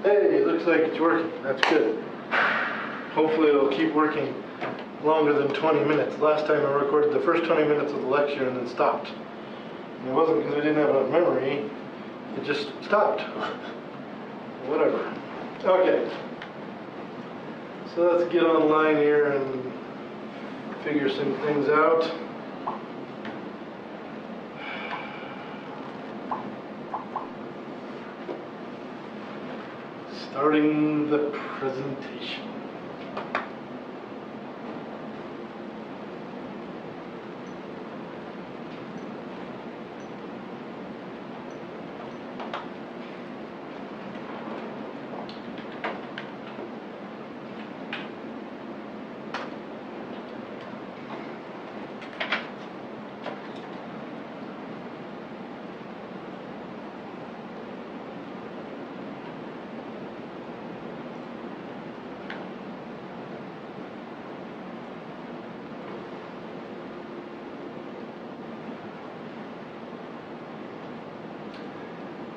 Hey, it looks like it's working. That's good. Hopefully it'll keep working longer than 20 minutes. Last time I recorded the first 20 minutes of the lecture and then stopped. And it wasn't because I didn't have enough memory. It just stopped. Whatever. Okay. So let's get online here and figure some things out. Starting the presentation.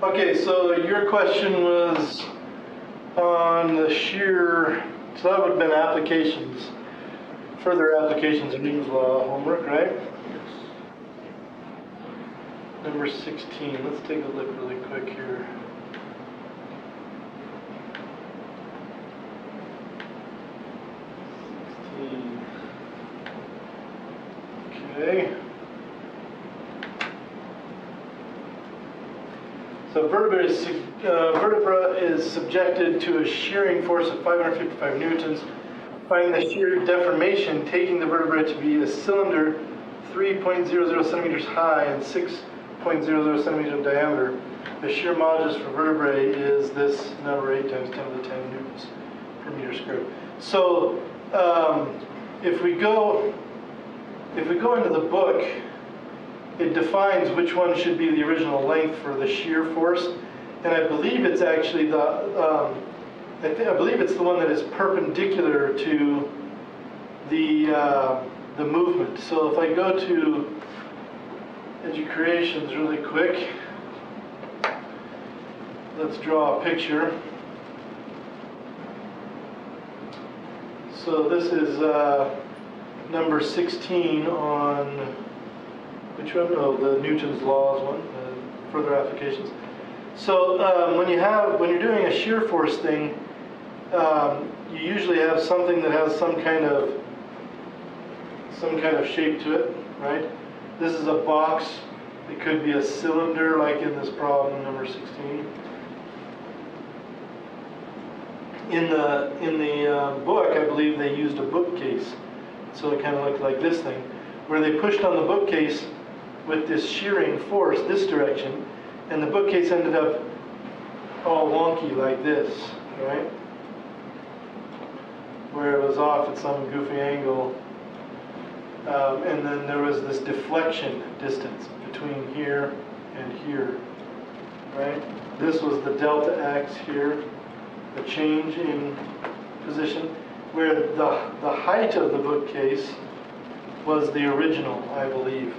Okay, so your question was on the shear, so that would have been applications, further applications of Newton's law homework, right? Yes. Number 16, let's take a look really quick here. Okay. So vertebra is subjected to a shearing force of 555 newtons. Find the shear deformation, taking the vertebra to be a cylinder 3.00 centimeters high and 6.00 centimeters in diameter. The shear modulus for vertebrae is this number 8 times 10 to the 10 newtons per meter squared. So if we go into the book, it defines which one should be the original length for the shear force, and I believe it's actually I believe it's the one that is perpendicular to the movement. So if I go to Educreations really quick, let's draw a picture. So this is number 16 on. Which one? Oh, the Newton's laws one, further applications. So when you're doing a shear force thing, you usually have something that has some kind of shape to it, right? This is a box. It could be a cylinder, like in this problem number 16. In the book, I believe they used a bookcase, so it kind of looked like this thing, where they pushed on the bookcase with this shearing force this direction, and the bookcase ended up all wonky like this, right? Where it was off at some goofy angle, and then there was this deflection distance between here and here, right? This was the delta x here, the change in position, where the height of the bookcase was the original, I believe.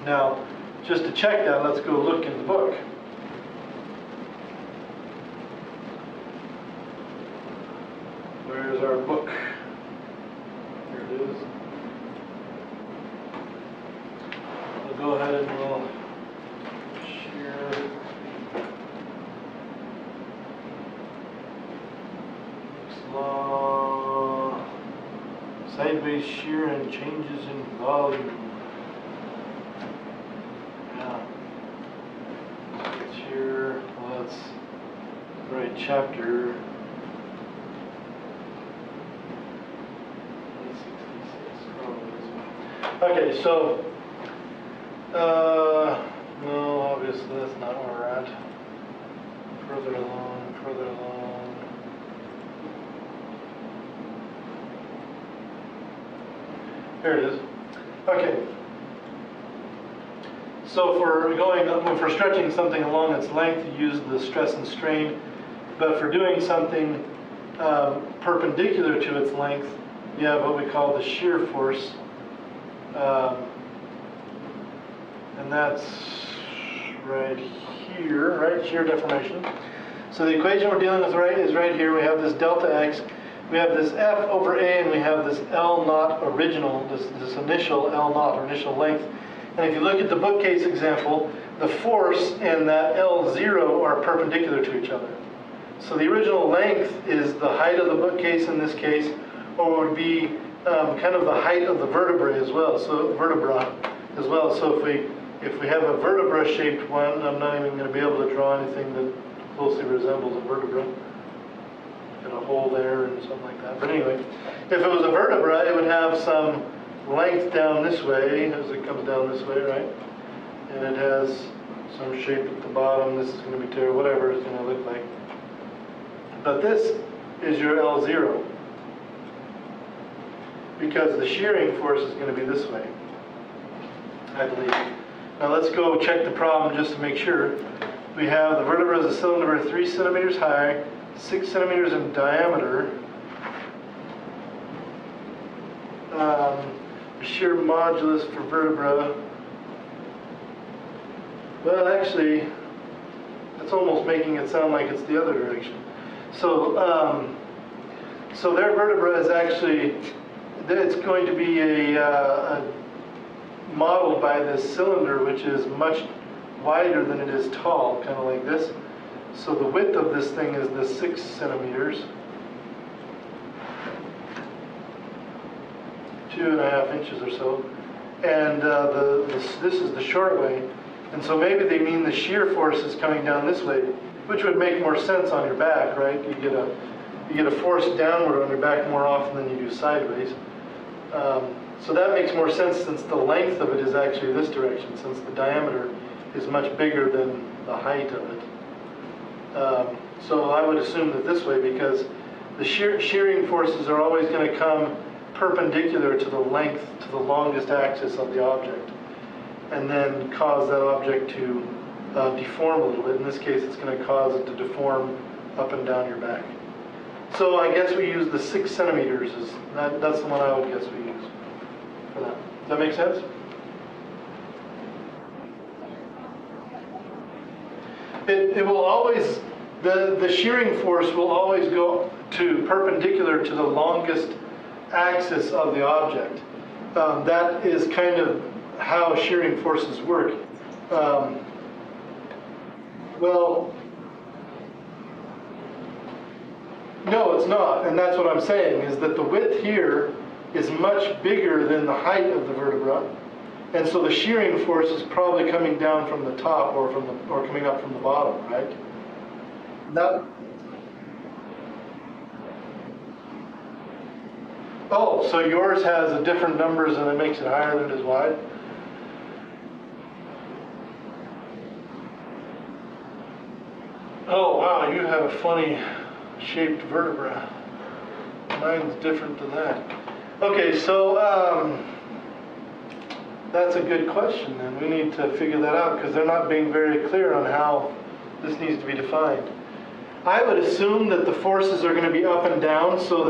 Now, just to check that, let's go look in the book. Where's our book? Here it is. We'll go ahead and we'll share. Law. Sideways shear and changes in volume. Here, well, that's the right chapter. 66, okay, so, no, obviously that's not where we're at. Further along, further along. Here it is. Okay. So if we're stretching something along its length, you use the stress and strain. But for doing something perpendicular to its length, you have what we call the shear force. And that's right here, right? Shear deformation. So the equation we're dealing with is right here. We have this delta x, we have this F over A, and we have this L naught original, this initial L naught, or initial length. And if you look at the bookcase example, the force and that L0 are perpendicular to each other. So the original length is the height of the bookcase in this case, or would be kind of the height of the vertebra as well. So if we have a vertebra-shaped one, I'm not even going to be able to draw anything that closely resembles a vertebra. Got a hole there and something like that. But anyway, if it was a vertebra, it would have some length down this way as it comes down this way, right? And it has some shape at the bottom. This is going to be whatever it's going to look like. But this is your L0, because the shearing force is going to be this way, I believe. Now let's go check the problem just to make sure. We have the vertebra is a cylinder 3 centimeters high, 6 centimeters in diameter. Shear modulus for vertebra. Well, actually, that's almost making it sound like it's the other direction. So, so their vertebra is actually, it's going to be modeled by this cylinder, which is much wider than it is tall, kind of like this. So the width of this thing is the 6 centimeters, 2.5 inches or so, and this is the short way. And so maybe they mean the shear force is coming down this way, which would make more sense on your back, right? You get a force downward on your back more often than you do sideways. So that makes more sense since the length of it is actually this direction, since the diameter is much bigger than the height of it. So I would assume that this way, because the shearing forces are always going to come perpendicular to the length, to the longest axis of the object, and then cause that object to deform a little bit. In this case, it's going to cause it to deform up and down your back. So I guess we use the 6 centimeters. That's the one I would guess we use for that. Does that make sense? It will always, the shearing force will always go to perpendicular to the longest axis of the object. That is kind of how shearing forces work. Well, no, it's not, and that's what I'm saying, is that the width here is much bigger than the height of the vertebra, and so the shearing force is probably coming down from the top or coming up from the bottom, right? Oh, so yours has a different numbers and it makes it higher than it is wide? Oh, wow, you have a funny shaped vertebra. Mine's different than that. Okay, so that's a good question then. We need to figure that out because they're not being very clear on how this needs to be defined. I would assume that the forces are going to be up and down so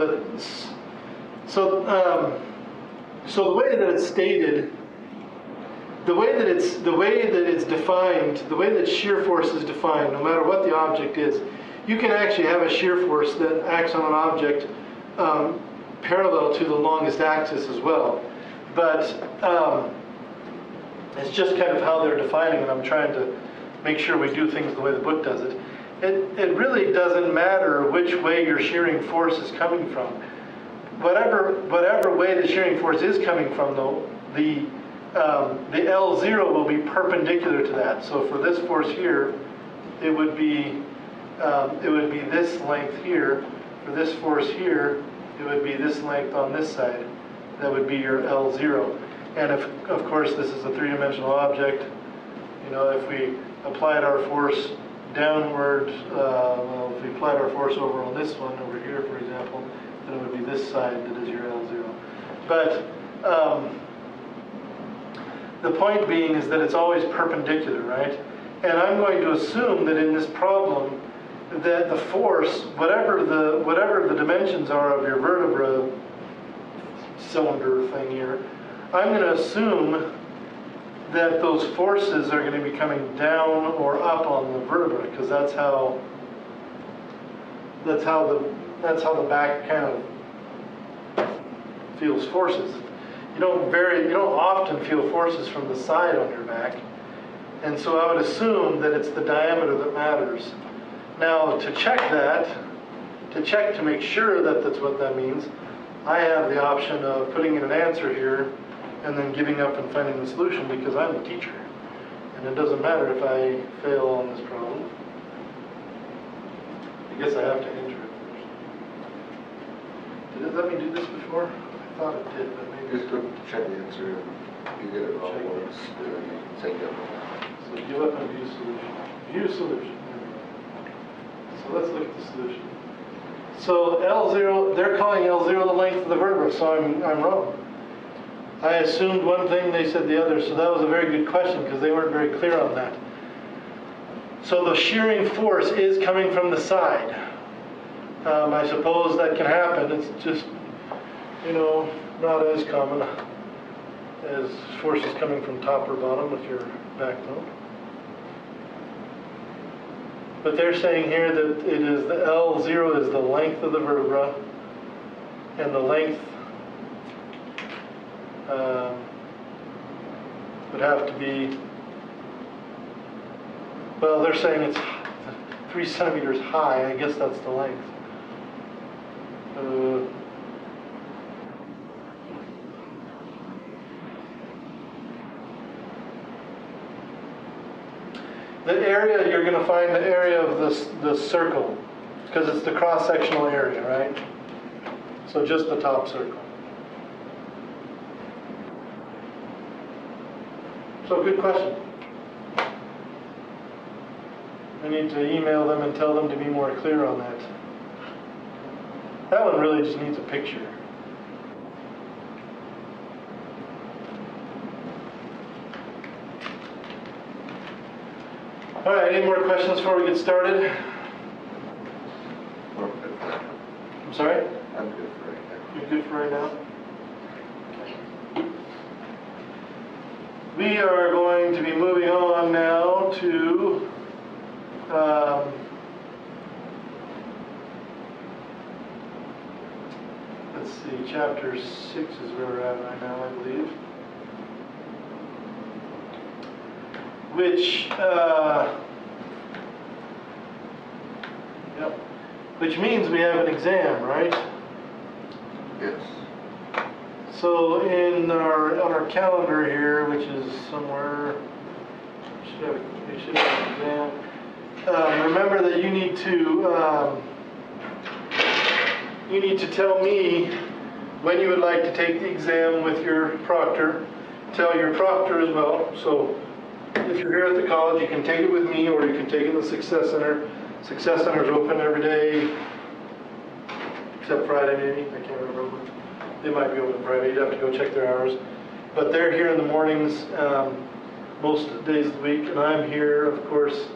the way that it's stated, the way that it's defined, the way that shear force is defined, no matter what the object is, you can actually have a shear force that acts on an object parallel to the longest axis as well. But it's just kind of how they're defining it. I'm trying to make sure we do things the way the book does it. It really doesn't matter which way your shearing force is coming from. Whatever way the shearing force is coming from, though, the L0 will be perpendicular to that. So for this force here, it would be this length here. For this force here, it would be this length on this side. That would be your L0. And if, of course, this is a three-dimensional object, you know, if we applied our force downward, well, if we applied our force over on this one over here, for example, then it would be this side that is your L0. But the point being is that it's always perpendicular, right? And I'm going to assume that in this problem, that the force, whatever the dimensions are of your vertebra cylinder thing here, I'm going to assume that those forces are going to be coming down or up on the vertebra, because that's how that's how the back kind of feels forces. You don't often feel forces from the side on your back, and so I would assume that it's the diameter that matters. Now, to check to make sure that that's what that means, I have the option of putting in an answer here and then giving up and finding the solution, because I'm the teacher. And it doesn't matter if I fail on this problem. I guess I have to enter it first. Did it let me do this before? I thought it did, but maybe... Just go check the answer. If you get it wrong once, then you can take it. So give up and view solution. View solution. So let's look at the solution. So L0, they're calling L0 the length of the vertebra, so I'm wrong. I assumed one thing, they said the other, so that was a very good question because they weren't very clear on that. So the shearing force is coming from the side. I suppose that can happen. It's just, not as common as forces coming from top or bottom with your backbone. But they're saying here that it is the L0 is the length of the vertebra, and the length would have to be, well, they're saying it's 3 centimeters high. I guess that's the length. The area, you're going to find the area of the circle, because it's the cross-sectional area, right? So just the top circle. So good question. I need to email them and tell them to be more clear on that. That one really just needs a picture. All right, any more questions before we get started? I'm sorry? I'm good for right now. You're good for right now? We are going to be moving on now to let's see, chapter 6 is where we're at right now, I believe. Which means we have an exam, right? Yes. So on our calendar here, which is somewhere, we should have an exam. Remember that you need to tell me when you would like to take the exam with your proctor. Tell your proctor as well. So if you're here at the college, you can take it with me, or you can take it in the Success Center. Success Center is open every day, except Friday maybe. I can't remember. They might be open Friday. You'd have to go check their hours. But they're here in the mornings most days of the week, and I'm here, of course,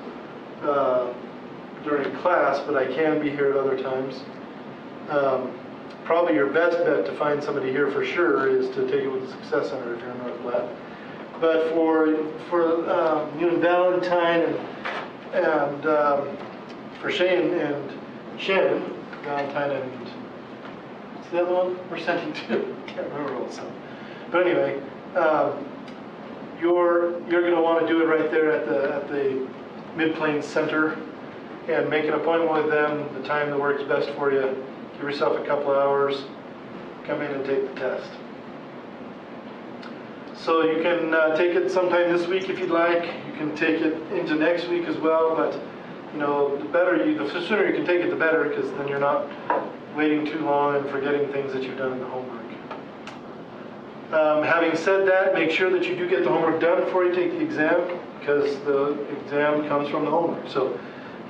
during class, but I can be here at other times. Probably your best bet to find somebody here for sure is to take it with the Success Center if you're in North Platte. But for you and Valentine and for Shane and Shannon, Valentine and what's the other one we're sending to? Can't remember all the stuff. But anyway, you're going to want to do it right there at the Mid-Plains Center, and make an appointment with them the time that works best for you. Give yourself a couple hours, come in and take the test. So you can take it sometime this week if you'd like. You can take it into next week as well, but the sooner you can take it, the better, because then you're not waiting too long and forgetting things that you've done in the homework. Having said that, make sure that you do get the homework done before you take the exam, because the exam comes from the homework. So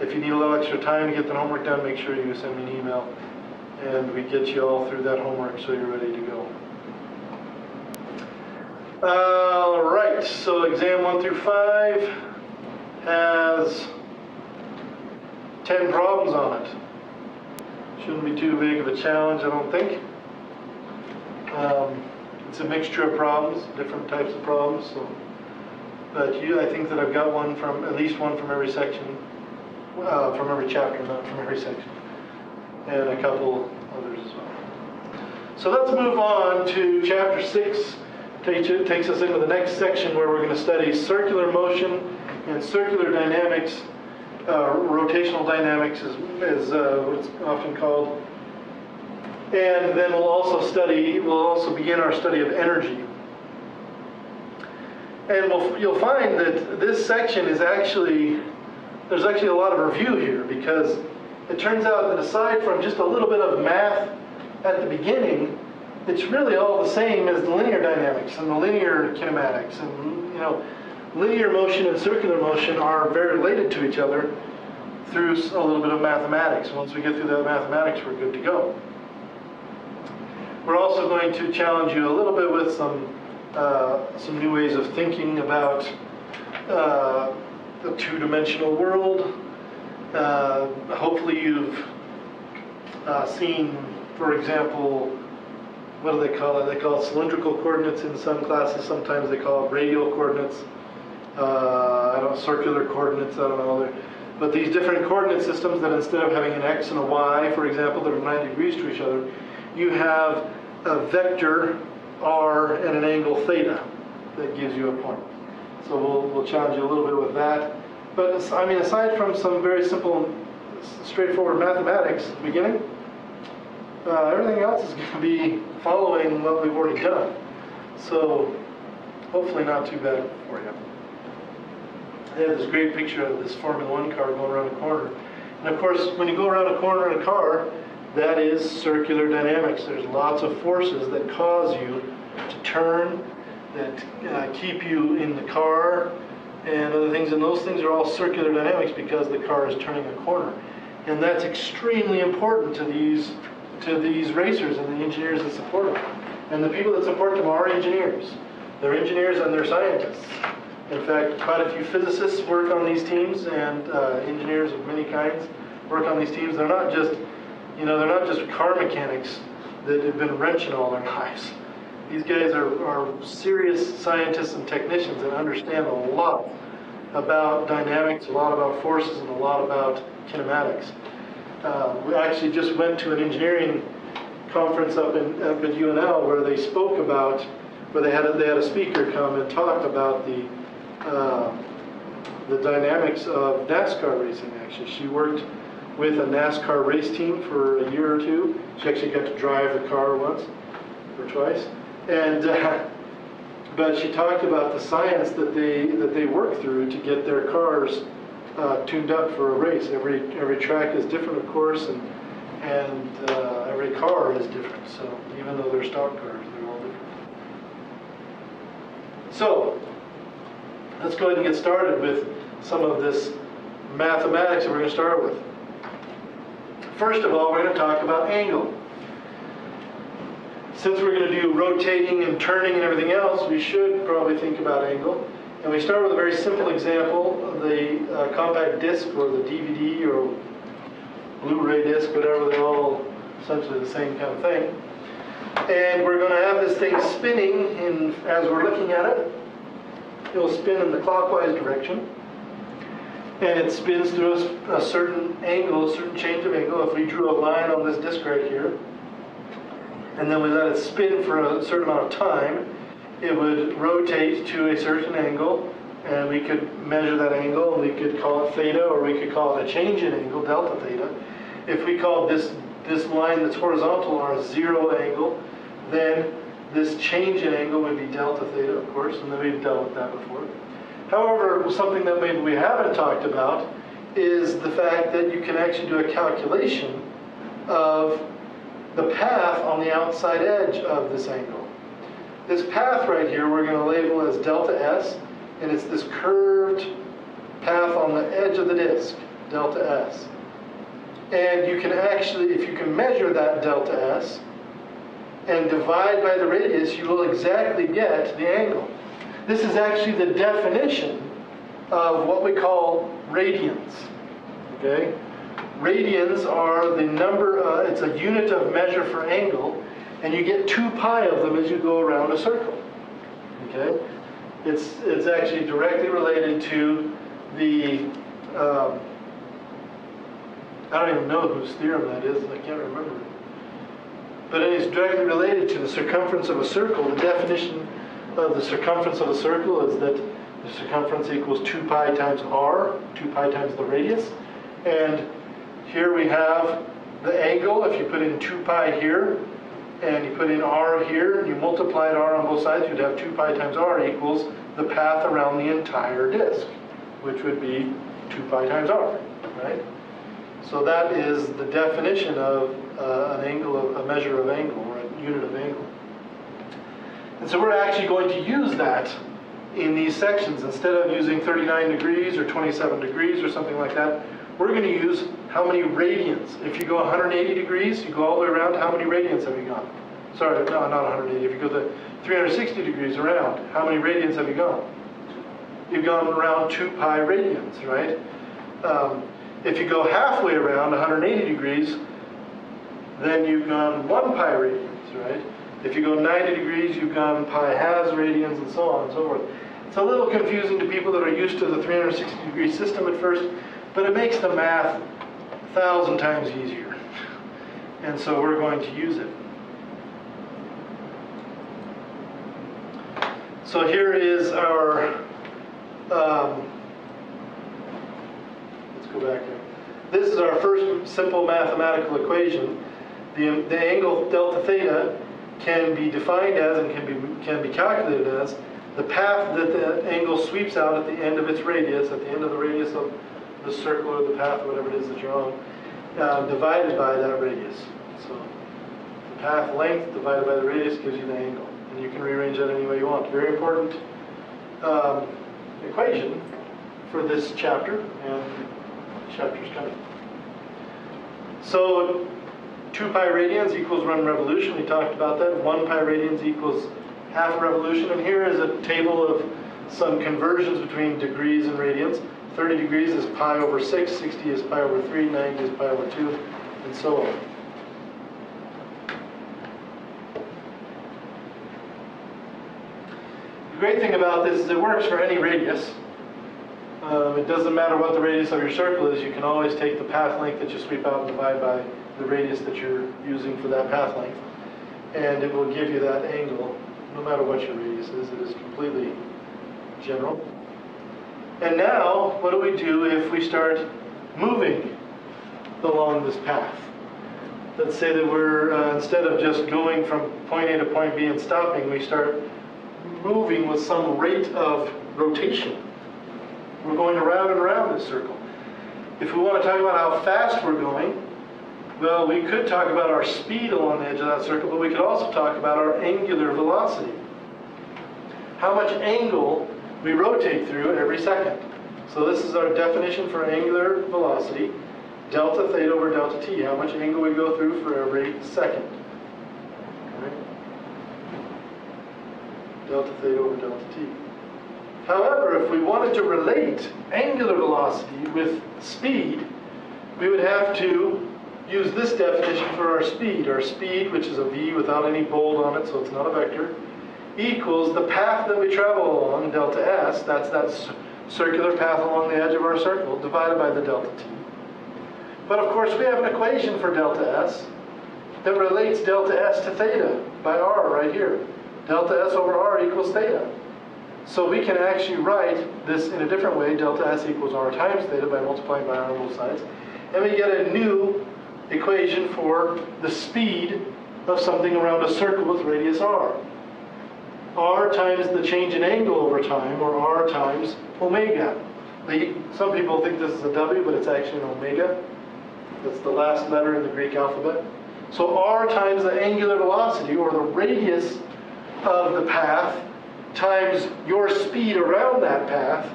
if you need a little extra time to get the homework done, make sure you send me an email, and we get you all through that homework so you're ready to go. All right, so exam 1 through 5 has 10 problems on it. Shouldn't be too big of a challenge, I don't think. It's a mixture of problems, different types of problems. So, but I think that I've got at least one from every section, from every chapter, not from every section. and a couple others as well. So let's move on to chapter 6. Takes us into the next section where we're going to study circular motion and circular dynamics. Rotational dynamics is what it's often called. And then we'll also begin our study of energy. And you'll find that this section there's actually a lot of review here, because it turns out that aside from just a little bit of math at the beginning, it's really all the same as the linear dynamics and the linear kinematics. And, linear motion and circular motion are very related to each other through a little bit of mathematics. Once we get through that mathematics, we're good to go. We're also going to challenge you a little bit with some new ways of thinking about the two-dimensional world. Hopefully you've seen, for example, what do they call it? They call it cylindrical coordinates in some classes. Sometimes they call it radial coordinates. Circular coordinates, I don't know. But these different coordinate systems that instead of having an x and a y, for example, that are 90 degrees to each other, you have a vector r and an angle theta that gives you a point. So we'll challenge you a little bit with that. But aside from some very simple, straightforward mathematics at the beginning, everything else is going to be following what we've already done. So hopefully not too bad for you. They have this great picture of this Formula One car going around a corner. And of course, when you go around a corner in a car, that is circular dynamics. There's lots of forces that cause you to turn, that keep you in the car, and other things. And those things are all circular dynamics because the car is turning a corner. And that's extremely important to these racers and the engineers that support them. And the people that support them are engineers. They're engineers and they're scientists. In fact, quite a few physicists work on these teams, and engineers of many kinds work on these teams. They're not just car mechanics that have been wrenching all their lives. These guys are serious scientists and technicians that understand a lot about dynamics, a lot about forces, and a lot about kinematics. We actually just went to an engineering conference up at UNL where they spoke about, where they had a speaker come and talk about the dynamics of NASCAR racing. Actually, she worked with a NASCAR race team for a year or two. She actually got to drive the car once or twice, and but she talked about the science that they work through to get their cars tuned up for a race. Every track is different, of course, and every car is different. So even though they're stock cars, they're all different. So let's go ahead and get started with some of this mathematics that we're going to start with. First of all, we're going to talk about angle. Since we're going to do rotating and turning and everything else, we should probably think about angle. And we start with a very simple example, the compact disc or the DVD or Blu-ray disc, whatever, they're all essentially the same kind of thing. And we're going to have this thing spinning as we're looking at it. It'll spin in the clockwise direction. And it spins through a certain angle, a certain change of angle. If we drew a line on this disc right here, and then we let it spin for a certain amount of time, it would rotate to a certain angle, and we could measure that angle, and we could call it theta, or we could call it a change in angle, delta theta. If we called this line that's horizontal our zero angle, then this change in angle would be delta theta, of course, and then we've dealt with that before. However, something that maybe we haven't talked about is the fact that you can actually do a calculation of the path on the outside edge of this angle. This path right here we're going to label as delta S, and it's this curved path on the edge of the disc, delta S. And you can actually, if you can measure that delta S and divide by the radius, you will exactly get the angle. This is actually the definition of what we call radians. Okay? Radians are the number, it's a unit of measure for angle, and you get 2 pi of them as you go around a circle. Okay? It's actually directly related to the I don't even know whose theorem that is, I can't remember. But it is directly related to the circumference of a circle. The definition of the circumference of a circle is that the circumference equals 2 pi times r, 2 pi times the radius. And here we have the angle. If you put in 2 pi here, and you put in r here, and you multiplied r on both sides, you'd have 2 pi times r equals the path around the entire disk, which would be 2 pi times r, right? So that is the definition of an angle, a measure of angle, or a unit of angle. And so we're actually going to use that in these sections. Instead of using 39 degrees or 27 degrees or something like that, we're going to use how many radians. If you go 180 degrees, you go all the way around, how many radians have you gone? Sorry, no, not 180. If you go the 360 degrees around, how many radians have you gone? You've gone around 2 pi radians, right? If you go halfway around 180 degrees, then you've gone 1 pi radians, right? If you go 90 degrees, you've gone pi halves radians, and so on and so forth. It's a little confusing to people that are used to the 360 degree system at first, but it makes the math 1,000 times easier. And so we're going to use it. So here is our, let's go back here. This is our first simple mathematical equation. The angle delta theta can be defined as and can be calculated as the path that the angle sweeps out at the end of its radius, at the end of the radius of the circle or the path or whatever it is that you're on, divided by that radius. So the path length divided by the radius gives you the angle. And you can rearrange that any way you want. Very important equation for this chapter and chapters coming. So 2 pi radians equals 1 revolution. We talked about that. 1 pi radians equals half a revolution. And here is a table of some conversions between degrees and radians. 30 degrees is pi over 6, 60 is pi over 3, 90 is pi over 2, and so on. The great thing about this is it works for any radius. It doesn't matter what the radius of your circle is, you can always take the path length that you sweep out and divide by the radius that you're using for that path length. And it will give you that angle, no matter what your radius is. It is completely general. And now, what do we do if we start moving along this path? Let's say that we're, instead of just going from point A to point B and stopping, we start moving with some rate of rotation. We're going around and around this circle. If we want to talk about how fast we're going, well, we could talk about our speed along the edge of that circle, but we could also talk about our angular velocity. How much angle we rotate through every second. So this is our definition for angular velocity, delta theta over delta t, how much angle we go through for every second. Okay. Delta theta over delta t. However, if we wanted to relate angular velocity with speed, we would have to use this definition for our speed. Our speed, which is a v without any bold on it, so it's not a vector, equals the path that we travel along, delta s, that's that circular path along the edge of our circle, divided by the delta t. But of course we have an equation for delta s that relates delta s to theta by r right here. Delta s over r equals theta. So we can actually write this in a different way, delta s equals r times theta by multiplying by r on both sides. And we get a new equation for the speed of something around a circle with radius r. R times the change in angle over time, or r times omega. Some people think this is a W, but it's actually an omega. That's the last letter in the Greek alphabet. So r times the angular velocity, or the radius of the path, times your speed around that path,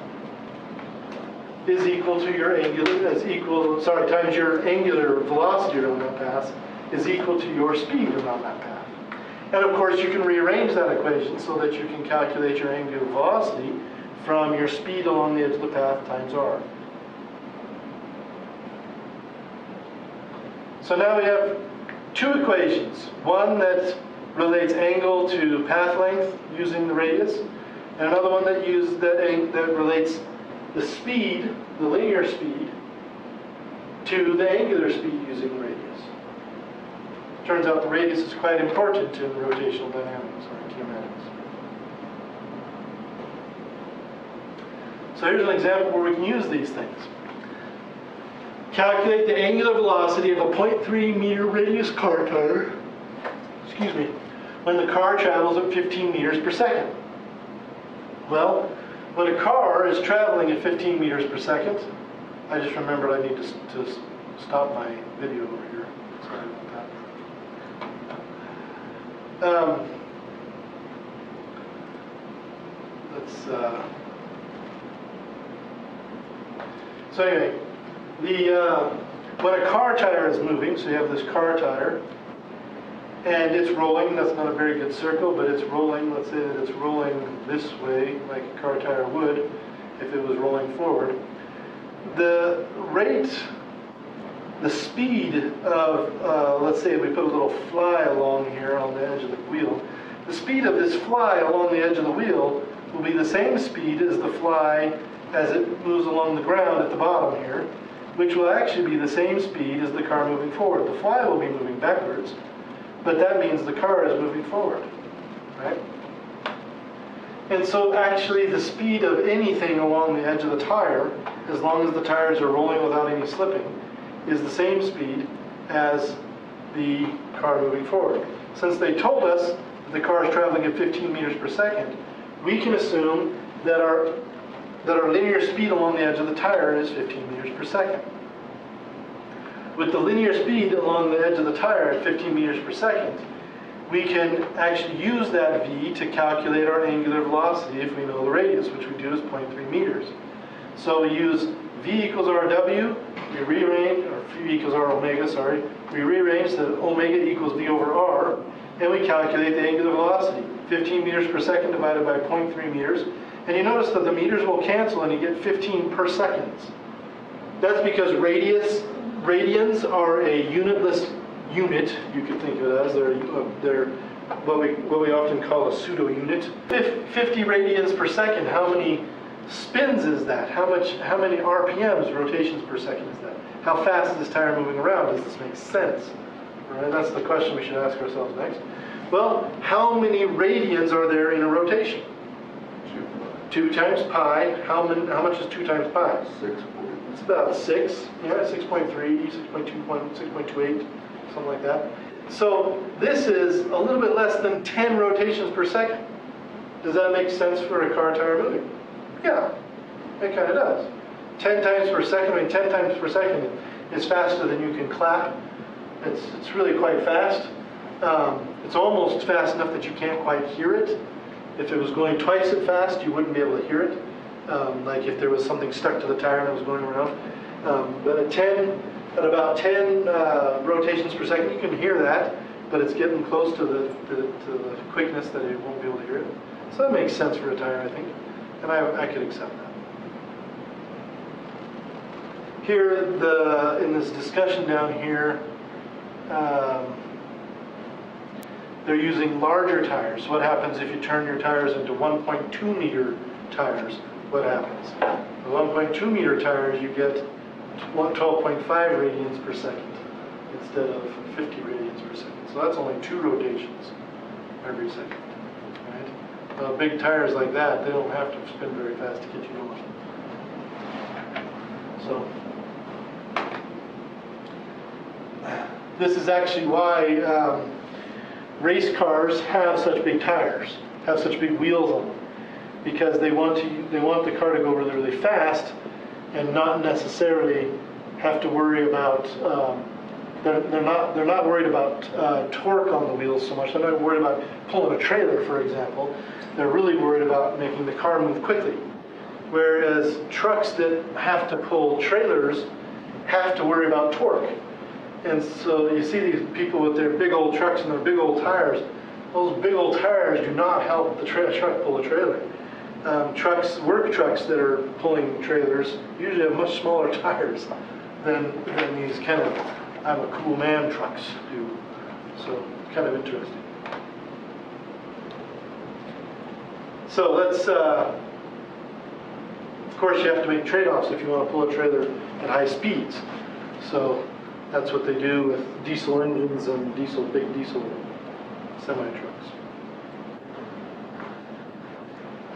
is equal to your times your angular velocity around that path is equal to your speed around that path. And of course you can rearrange that equation so that you can calculate your angular velocity from your speed along the edge of the path times r. So now we have two equations. One that relates angle to path length using the radius, and another one that relates the speed, the linear speed, to the angular speed using the radius. Turns out the radius is quite important in rotational dynamics or kinematics. So here's an example where we can use these things. Calculate the angular velocity of a 0.3 meter radius car tire, when the car travels at 15 meters per second. Well, when a car is traveling at 15 meters per second, I just remembered I need to stop my video over here. Sorry about that. So anyway, when a car tire is moving, so you have this car tire, and it's rolling, that's not a very good circle, but it's rolling, let's say that it's rolling this way, like a car tire would, if it was rolling forward. The rate, the speed of, let's say we put a little fly along here on the edge of the wheel, the speed of this fly along the edge of the wheel will be the same speed as the fly as it moves along the ground at the bottom here, which will actually be the same speed as the car moving forward. The fly will be moving backwards, but that means the car is moving forward, right? And so actually the speed of anything along the edge of the tire, as long as the tires are rolling without any slipping, is the same speed as the car moving forward. Since they told us that the car is traveling at 15 meters per second, we can assume that our linear speed along the edge of the tire is 15 meters per second. With the linear speed along the edge of the tire at 15 meters per second, we can actually use that v to calculate our angular velocity if we know the radius, which we do is 0.3 meters. So we use v equals rw, we rearrange, or v equals r omega, sorry, we rearrange the omega equals v over r, and we calculate the angular velocity, 15 meters per second divided by 0.3 meters. And you notice that the meters will cancel and you get 15 per seconds. That's because radians are a unitless unit, you could think of it as. They're what we often call a pseudo-unit. 50 radians per second, how many spins is that? How many RPMs, rotations per second, is that? How fast is this tire moving around? Does this make sense? Right? That's the question we should ask ourselves next. Well, how many radians are there in a rotation? 2 times pi. How much is 2 times pi? 6. It's about 6. Yeah, 6.3, 6.21, 6.28, something like that. So this is a little bit less than 10 rotations per second. Does that make sense for a car tire moving? Yeah, it kind of does. 10 times per second, 10 times per second is faster than you can clap. It's really quite fast. It's almost fast enough that you can't quite hear it. If it was going twice as fast, you wouldn't be able to hear it. Like if there was something stuck to the tire and it was going around. But at about 10 rotations per second, you can hear that, but it's getting close to the quickness that you won't be able to hear it. So that makes sense for a tire, I think, and I could accept that. Here, in this discussion down here, they're using larger tires. What happens if you turn your tires into 1.2 meter tires? What happens? The 1.2 meter tires, you get 12.5 radians per second instead of 50 radians per second. So that's only 2 rotations every second. Right? Big tires like that, they don't have to spin very fast to get you going. So this is actually why race cars have such big tires, have such big wheels on them, because they want the car to go really, really fast and not necessarily have to worry about. They're not worried about torque on the wheels so much. They're not worried about pulling a trailer, for example. They're really worried about making the car move quickly. Whereas trucks that have to pull trailers have to worry about torque. And so you see these people with their big old trucks and their big old tires. Those big old tires do not help the truck pull a trailer. Work trucks that are pulling trailers usually have much smaller tires than these kind of I'm a cool man trucks do. So kind of interesting. So let's, of course you have to make trade-offs if you want to pull a trailer at high speeds. So that's what they do with diesel engines and big diesel semi-trucks.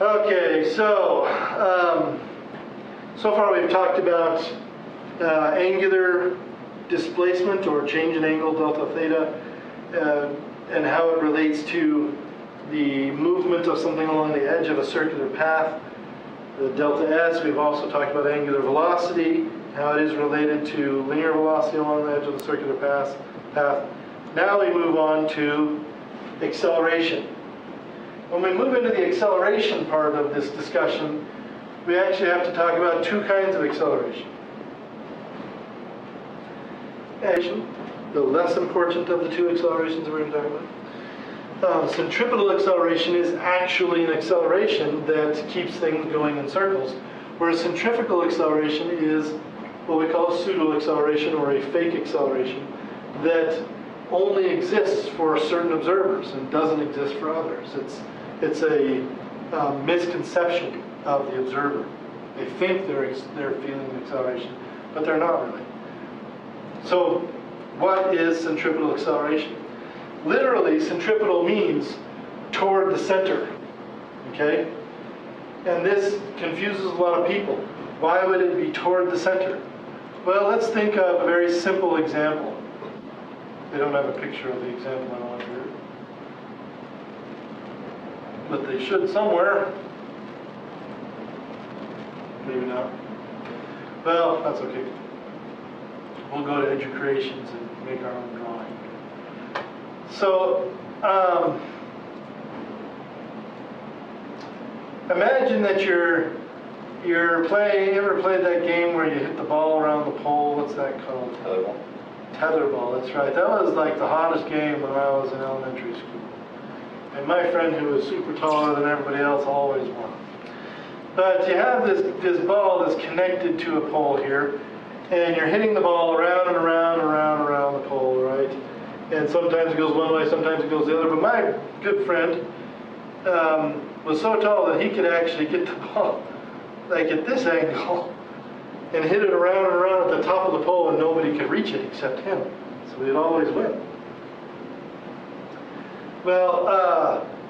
Okay, so far we've talked about angular displacement or change in angle, delta theta, and how it relates to the movement of something along the edge of a circular path. The delta S, we've also talked about angular velocity, how it is related to linear velocity along the edge of the circular path. Now we move on to acceleration. When we move into the acceleration part of this discussion, we actually have to talk about two kinds of acceleration. The less important of the two accelerations we're going to talk about. Centripetal acceleration is actually an acceleration that keeps things going in circles, whereas centrifugal acceleration is what we call a pseudo-acceleration or a fake acceleration that only exists for certain observers and doesn't exist for others. It's a misconception of the observer. They think they're feeling the acceleration, but they're not really. So, what is centripetal acceleration? Literally, centripetal means toward the center, okay? And this confuses a lot of people. Why would it be toward the center? Well, let's think of a very simple example. They don't have a picture of the example I want here, but they should somewhere. Maybe not. Well, that's okay. We'll go to Educreations and make our own drawing. So, imagine that you're playing. You ever played that game where you hit the ball around the pole? What's that called? Tetherball. Tetherball. That's right. That was like the hottest game when I was in elementary school. And my friend, who was super taller than everybody else, always won. But you have this ball that's connected to a pole here, and you're hitting the ball around and around and around and around the pole, right? And sometimes it goes one way, sometimes it goes the other. But my good friend was so tall that he could actually get the ball like at this angle and hit it around and around at the top of the pole, and nobody could reach it except him. So he'd always win. Well,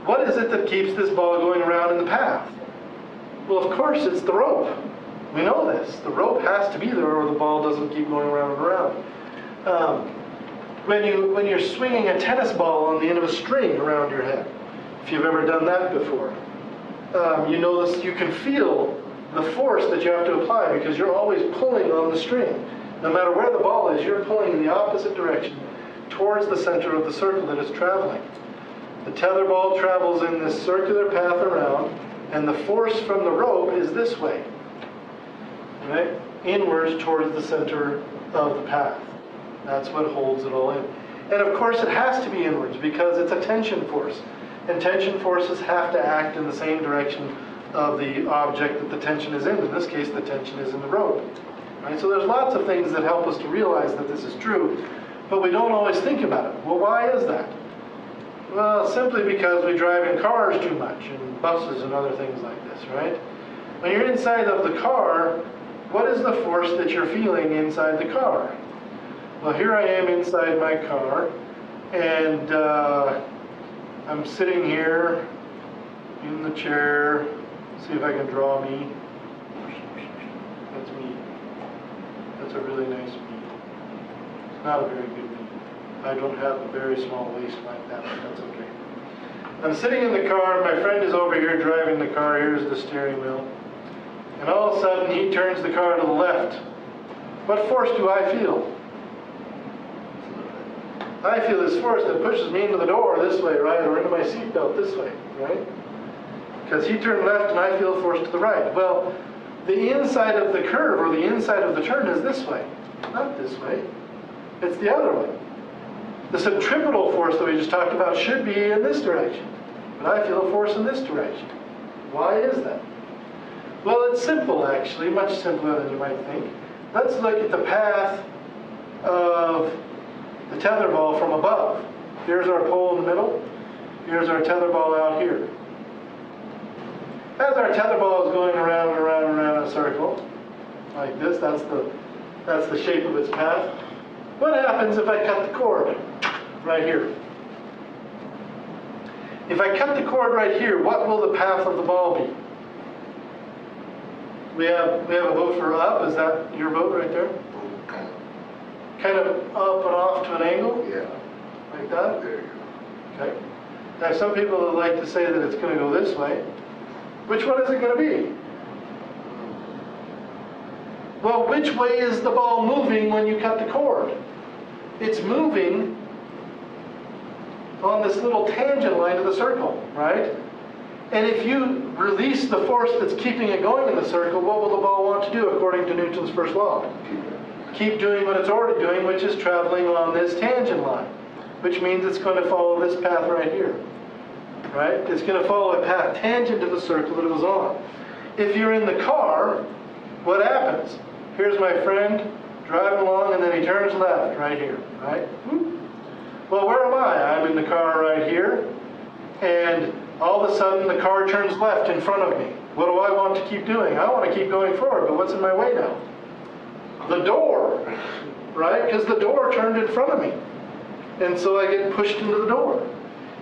what is it that keeps this ball going around in the path? Well, of course, it's the rope. We know this. The rope has to be there or the ball doesn't keep going around and around. When you're swinging a tennis ball on the end of a string around your head, if you've ever done that before, you notice you can feel the force that you have to apply because you're always pulling on the string. No matter where the ball is, you're pulling in the opposite direction towards the center of the circle that it's traveling. The tether ball travels in this circular path around, and the force from the rope is this way, right? Inwards towards the center of the path. That's what holds it all in. And of course it has to be inwards because it's a tension force. And tension forces have to act in the same direction of the object that the tension is in. In this case, the tension is in the rope. Right? So there's lots of things that help us to realize that this is true, but we don't always think about it. Well, why is that? Well, simply because we drive in cars too much, and buses and other things like this, right? When you're inside of the car, what is the force that you're feeling inside the car? Well, here I am inside my car, and I'm sitting here in the chair. See if I can draw me. That's me. That's a really nice me. It's not a very good me. I don't have a very small waist like that, but that's okay. I'm sitting in the car, my friend is over here driving the car, here's the steering wheel. And all of a sudden he turns the car to the left. What force do I feel? I feel this force that pushes me into the door this way, right? Or into my seatbelt this way, right? Because he turned left and I feel force to the right. Well, the inside of the curve or the inside of the turn is this way, not this way. It's the other way. The centripetal force that we just talked about should be in this direction, but I feel a force in this direction. Why is that? Well, it's simple actually, much simpler than you might think. Let's look at the path of the tether ball from above. Here's our pole in the middle. Here's our tether ball out here. As our tether ball is going around and around and around in a circle, like this, that's the That's the shape of its path. What happens if I cut the cord right here? If I cut the cord right here, what will the path of the ball be? We have a vote for up. Is that your vote right there? Kind of, Kind of up and off to an angle, yeah, like that? there you go. Okay. Now, some people would like to say that it's going to go this way. Which one is it going to be? Well, which way is the ball moving when you cut the cord? It's moving on this little tangent line to the circle, right? And if you release the force that's keeping it going in the circle, what will the ball want to do according to Newton's first law? Keep doing what it's already doing, which is traveling on this tangent line, which means it's going to follow this path right here, right? It's going to follow a path tangent to the circle that it was on. If you're in the car, what happens? Here's my friend driving along, and then he turns left right here, right? Well, where am I? I'm in the car right here, and all of a sudden the car turns left in front of me. What do I want to keep doing? I want to keep going forward, but what's in my way now? The door, right? Because the door turned in front of me. And so I get pushed into the door.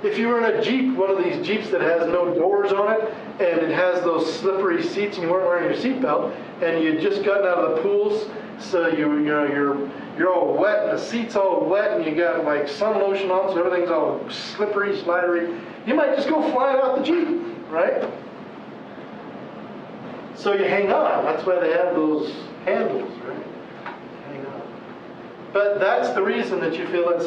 If you were in a Jeep, one of these Jeeps that has no doors on it, and it has those slippery seats, and you weren't wearing your seatbelt, and you'd just gotten out of the pools, so you're all wet, and the seat's all wet, and you got like sun lotion on, so everything's all slippery, slidery, you might just go flying out the Jeep, right? So you hang on. That's why they have those handles, right? Hang on. But that's the reason that you feel that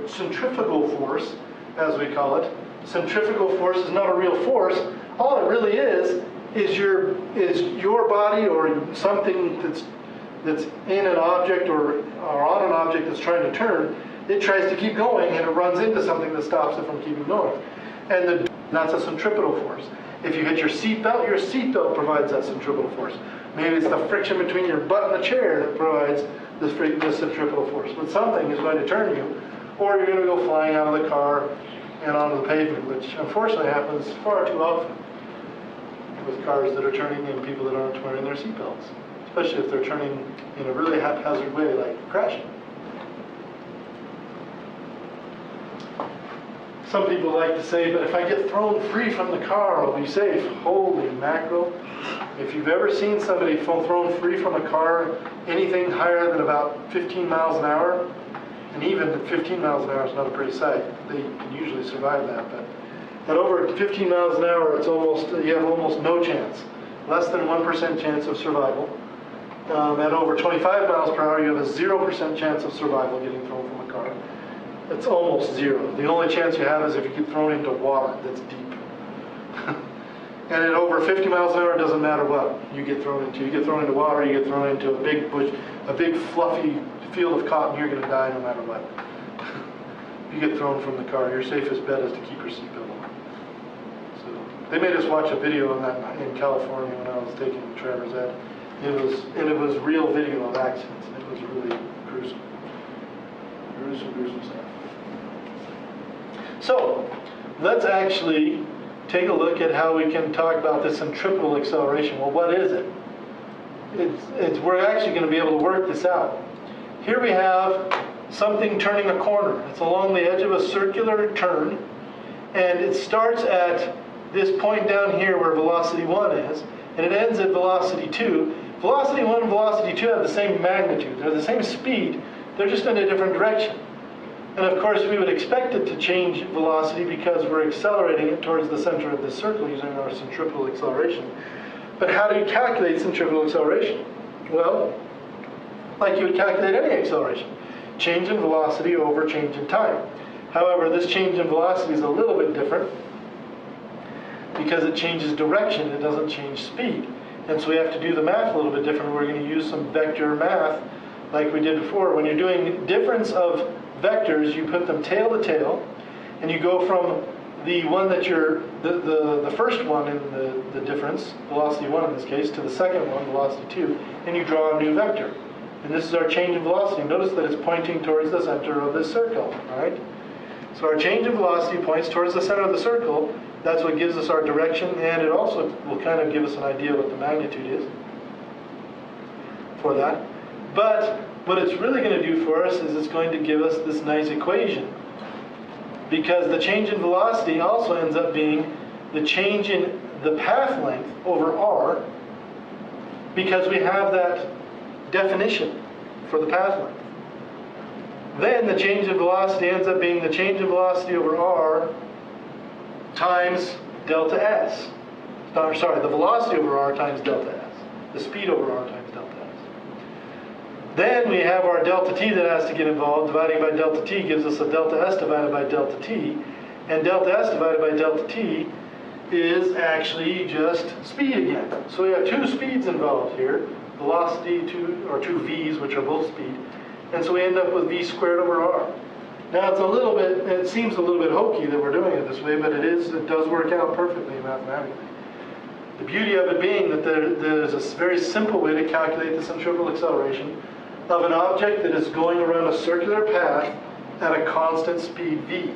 centrifugal force, as we call it. Centrifugal force is not a real force. All it really is your body or something that's in an object or on an object that's trying to turn. It tries to keep going, and it runs into something that stops it from keeping going. And that's a centripetal force. If you hit your seatbelt provides that centripetal force. Maybe it's the friction between your butt and the chair that provides this centripetal force. But something is going to turn you, or you're going to go flying out of the car and onto the pavement, which unfortunately happens far too often with cars that are turning and people that aren't wearing their seatbelts, especially if they're turning in a really haphazard way, like crashing. Some people like to say, but if I get thrown free from the car, I'll be safe. Holy mackerel. If you've ever seen somebody thrown free from a car, anything higher than about 15 miles an hour, and even at 15 miles an hour is not a pretty sight. They can usually survive that, but at over 15 miles an hour, you have almost no chance. Less than 1% chance of survival. At over 25 miles per hour, you have a 0% chance of survival getting thrown from a car. It's almost zero. The only chance you have is if you get thrown into water that's deep. And at over 50 miles an hour, it doesn't matter what you get thrown into. You get thrown into water, you get thrown into a big bush, a big fluffy field of cotton, you're going to die no matter what. If you get thrown from the car, your safest bet is to keep your seatbelt on. So they made us watch a video on that in California when I was taking Trevor's Ed. It was real video of accidents. It was really gruesome. Gruesome stuff. So, let's actually take a look at how we can talk about this centripetal acceleration. Well, what is it? We're actually going to be able to work this out. Here we have something turning a corner. It's along the edge of a circular turn, and it starts at this point down here where velocity 1 is, and it ends at velocity 2. Velocity 1 and velocity 2 have the same magnitude. They're the same speed. They're just in a different direction. And of course, we would expect it to change velocity because we're accelerating it towards the center of this circle using our centripetal acceleration. But how do you calculate centripetal acceleration? Well, like you would calculate any acceleration. Change in velocity over change in time. However, this change in velocity is a little bit different because it changes direction, it doesn't change speed. And so we have to do the math a little bit different. We're going to use some vector math like we did before. When you're doing difference of vectors, you put them tail to tail, and you go from the one that the first one in the difference, velocity 1 in this case, to the second one, velocity 2, and you draw a new vector. And this is our change in velocity. Notice that it's pointing towards the center of this circle, all right? So our change in velocity points towards the center of the circle. That's what gives us our direction, and it also will kind of give us an idea what the magnitude is for that. But what it's really going to do for us is it's going to give us this nice equation. Because the change in velocity also ends up being the change in the path length over r, because we have that definition for the path length. Then the change in velocity ends up being the change in velocity over r times delta s. Sorry, the velocity over r times delta s. The speed over r times delta s. Then we have our delta t that has to get involved. Dividing by delta t gives us a delta s divided by delta t. And delta s divided by delta t is actually just speed again. So we have two speeds involved here. Velocity, two v's, which are both speed. And so we end up with v squared over r. Now it seems a little bit hokey that we're doing it this way, but it does work out perfectly mathematically. The beauty of it being that there's a very simple way to calculate the centrifugal acceleration of an object that is going around a circular path at a constant speed v.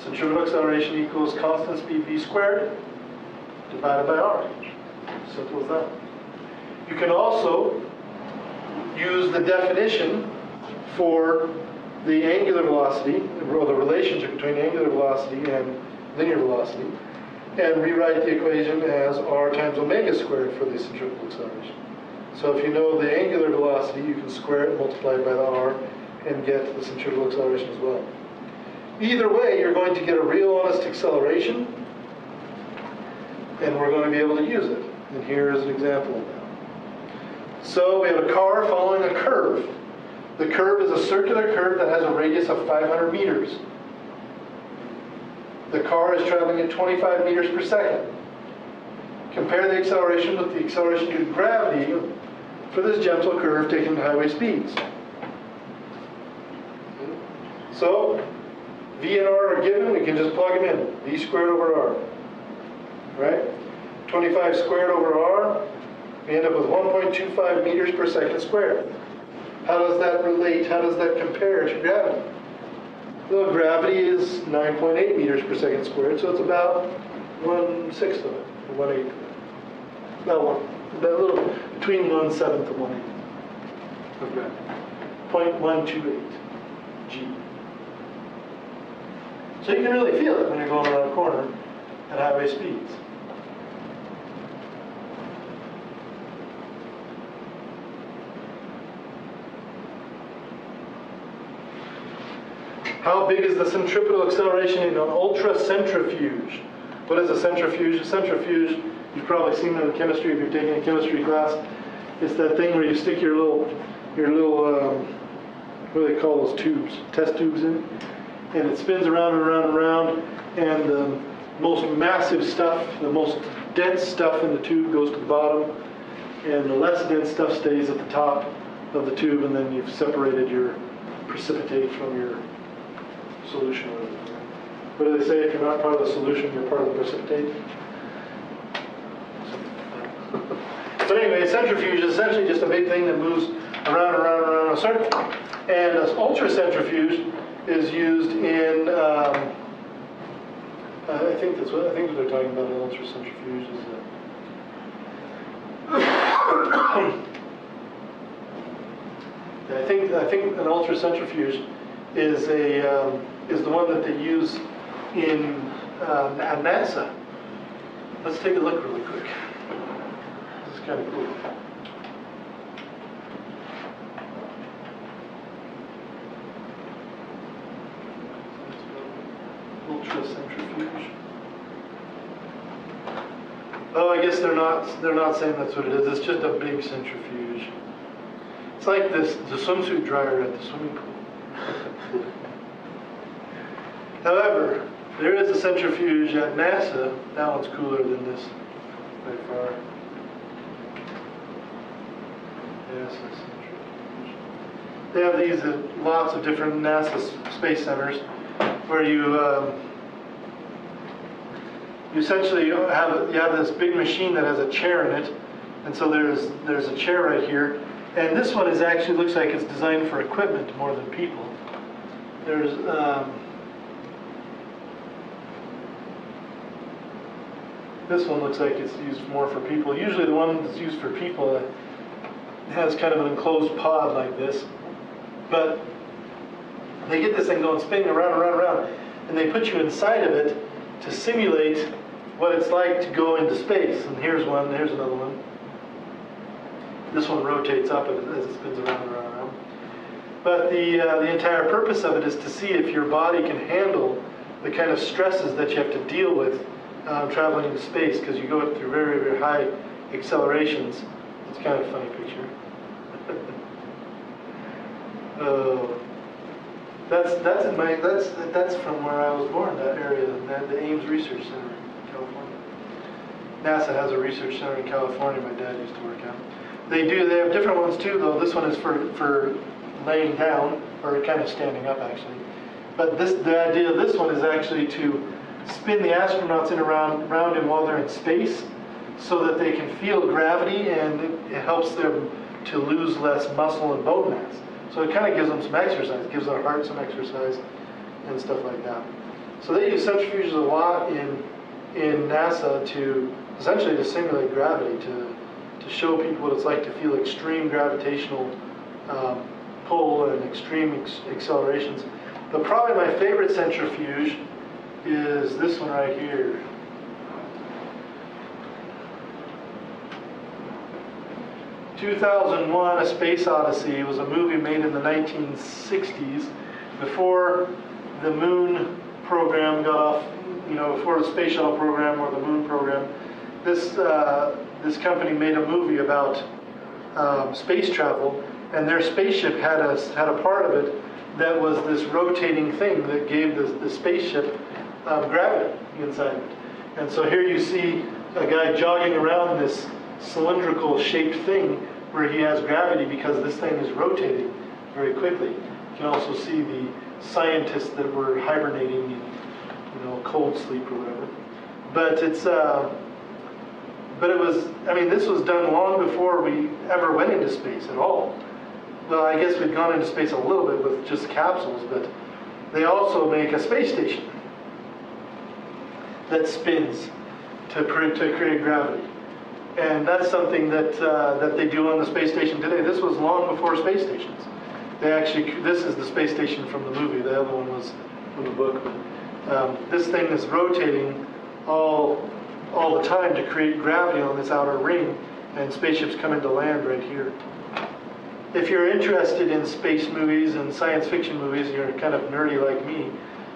Centrifugal acceleration equals constant speed v squared divided by r. Simple as that. You can also use the definition for the angular velocity, or the relationship between angular velocity and linear velocity, and rewrite the equation as r times omega squared for the centrifugal acceleration. So if you know the angular velocity, you can square it, multiply it by the r, and get the centrifugal acceleration as well. Either way, you're going to get a real honest acceleration, and we're going to be able to use it. And here is an example of that. So we have a car following a curve. The curve is a circular curve that has a radius of 500 meters. The car is traveling at 25 meters per second. Compare the acceleration with the acceleration due to gravity for this gentle curve taken at highway speeds. So, v and r are given, we can just plug them in. V squared over r. Right? 25 squared over r, we end up with 1.25 meters per second squared. How does that relate? How does that compare to gravity? Well, gravity is 9.8 meters per second squared, so it's about 1/6 of it, or 1/8 of it. About a little between 1/7 and 1/8 of gravity. 0.128 g. So you can really feel it when you're going around a corner at highway speeds. How big is the centripetal acceleration in an ultracentrifuge? What is a centrifuge? A centrifuge, you've probably seen it in chemistry if you're taking a chemistry class. It's that thing where you stick your little what do they call those tubes? Test tubes in. And it spins around and around and around. And the most massive stuff, the most dense stuff in the tube goes to the bottom. And the less dense stuff stays at the top of the tube. And then you've separated your precipitate from your solution. What do they say? If you're not part of the solution, you're part of the precipitate. So anyway, a centrifuge is essentially just a big thing that moves around and around and around a circle. And an ultracentrifuge is used in, I think what they're talking about. An ultracentrifuge is I think an ultracentrifuge is the one that they use in at NASA. Let's take a look really quick. This is kind of cool. Ultracentrifuge. Oh, I guess they're not saying that's what it is. It's just a big centrifuge. It's like the swimsuit dryer at the swimming pool. However, there is a centrifuge at NASA. That one's cooler than this by far. Yes, a centrifuge. They have these at lots of different NASA space centers where you essentially have this big machine that has a chair in it, and so there's a chair right here, and this one is actually looks like it's designed for equipment more than people. There's this one looks like it's used more for people. Usually the one that's used for people It has kind of an enclosed pod like this. But they get this thing going spinning around, around, around, and they put you inside of it to simulate what it's like to go into space. And here's one, here's another one. This one rotates up as it spins around and around and around. But the entire purpose of it is to see if your body can handle the kind of stresses that you have to deal with traveling into space, because you go through very, very high accelerations. It's kind of a funny picture. That's from where I was born, that area, the Ames Research Center in California. NASA has a research center in California my dad used to work at. They have different ones too, though. This one is for laying down, or kind of standing up actually. But the idea of this one is actually to spin the astronauts around him while they're in space, so that they can feel gravity, and it helps them to lose less muscle and bone mass. So it kind of gives them some exercise, gives their heart some exercise and stuff like that. So they use centrifuges a lot in NASA to essentially to simulate gravity, to show people what it's like to feel extreme gravitational pull and extreme accelerations. But probably my favorite centrifuge is this one right here. "2001: A Space Odyssey" was a movie made in the 1960s, before the moon program got off, before the space shuttle program or the moon program. This company made a movie about space travel, and their spaceship had a part of it that was this rotating thing that gave the spaceship gravity inside it. And so here you see a guy jogging around this cylindrical shaped thing where he has gravity because this thing is rotating very quickly. You can also see the scientists that were hibernating in, cold sleep or whatever. But this was done long before we ever went into space at all. Well, I guess we'd gone into space a little bit with just capsules, but they also make a space station that spins to create gravity. And that's something that they do on the space station today. This was long before space stations. This is the space station from the movie. The other one was from the book. This thing is rotating all the time to create gravity on this outer ring, and spaceships come into land right here. If you're interested in space movies and science fiction movies, you're kind of nerdy like me,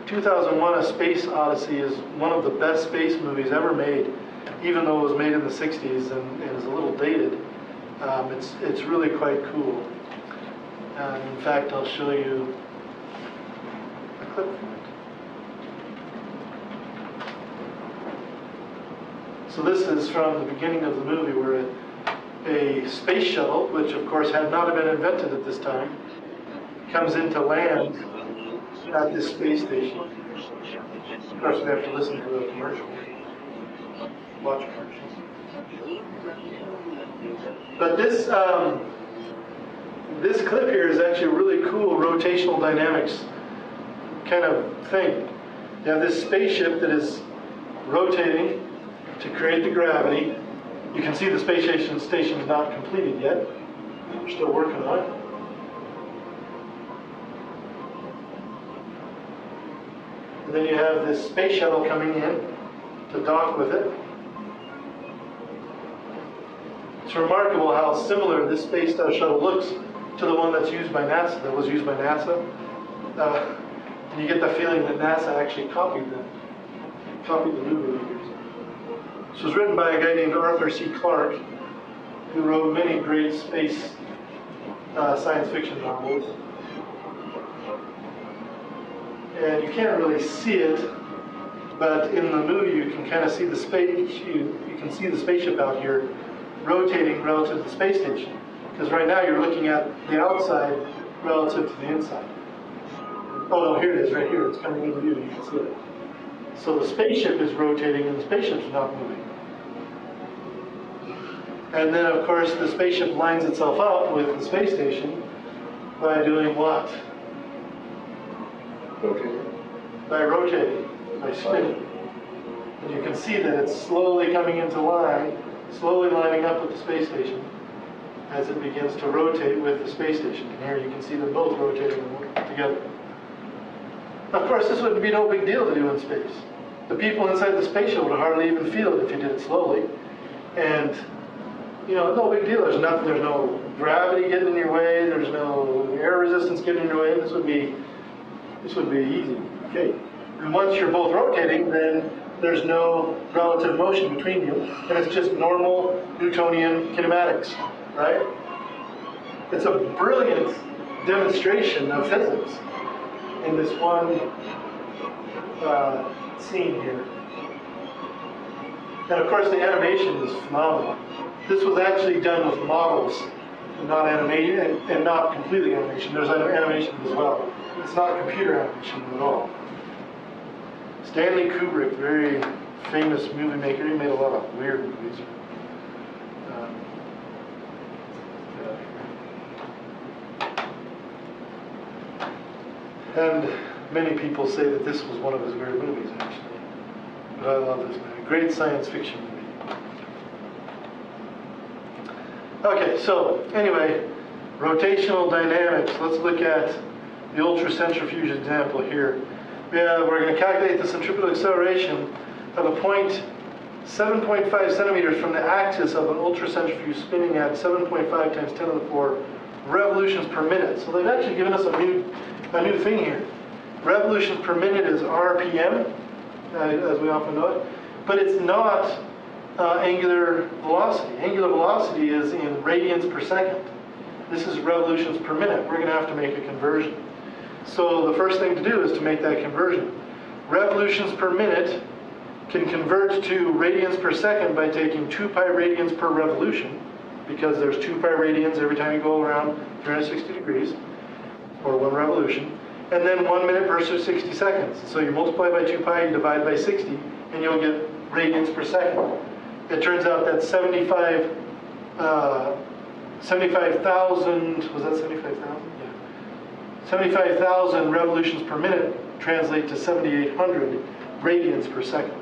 2001: A Space Odyssey is one of the best space movies ever made, even though it was made in the 60s and is a little dated. It's really quite cool. In fact, I'll show you a clip from it. So this is from the beginning of the movie, where a space shuttle, which of course had not been invented at this time, comes into land at this space station. Of course, we have to listen to the commercial. Watch commercials. But this clip here is actually a really cool rotational dynamics kind of thing. You have this spaceship that is rotating to create the gravity. You can see the space station is not completed yet. We're still working on it. And then you have this space shuttle coming in to dock with it. It's remarkable how similar this space shuttle looks to the one that's used by NASA, that was used by NASA. And you get the feeling that NASA actually copied the movie makers. This was written by a guy named Arthur C. Clarke, who wrote many great space science fiction novels. And you can't really see it, but in the movie you can kind of see the space. You can see the spaceship out here rotating relative to the space station. Because right now you're looking at the outside relative to the inside. Oh no, here it is, right here. It's coming into view. You can see it. So the spaceship is rotating and the spaceship's not moving. And then, of course, the spaceship lines itself up with the space station by doing what? Rotating. By rotating, by spinning. And you can see that it's slowly coming into line, slowly lining up with the space station. as it begins to rotate with the space station. And here you can see them both rotating together. Of course, this would be no big deal to do in space. The people inside the space shuttle would hardly even feel it if you did it slowly. And, you know, no big deal. There's no gravity getting in your way. There's no air resistance getting in your way. This would be easy. Okay. And once you're both rotating, then there's no relative motion between you, and it's just normal Newtonian kinematics, right? It's a brilliant demonstration of physics in this one scene here. And of course, the animation is phenomenal. This was actually done with models, not animation, and not completely animation. There's animation as well. It's not computer animation at all. Stanley Kubrick, very famous movie maker, he made a lot of weird movies. And many people say that this was one of his weird movies, actually. But I love this movie. Great science fiction movie. Okay, so anyway, rotational dynamics. Let's look at the ultracentrifuge example here. We're going to calculate the centripetal acceleration of a point 7.5 centimeters from the axis of an ultracentrifuge spinning at 7.5 times 10 to the 4 revolutions per minute. So they've actually given us a new thing here. Revolutions per minute is RPM, as we often know it, but it's not angular velocity. Angular velocity is in radians per second. This is revolutions per minute. We're going to have to make a conversion. So the first thing to do is to make that conversion. Revolutions per minute can convert to radians per second by taking 2 pi radians per revolution, because there's 2 pi radians every time you go around 360 degrees, or 1 revolution, and then 1 minute per 60 seconds. So you multiply by 2 pi, you divide by 60, and you'll get radians per second. It turns out that 75,000, was that 75,000? 75,000 revolutions per minute translate to 7,800 radians per second.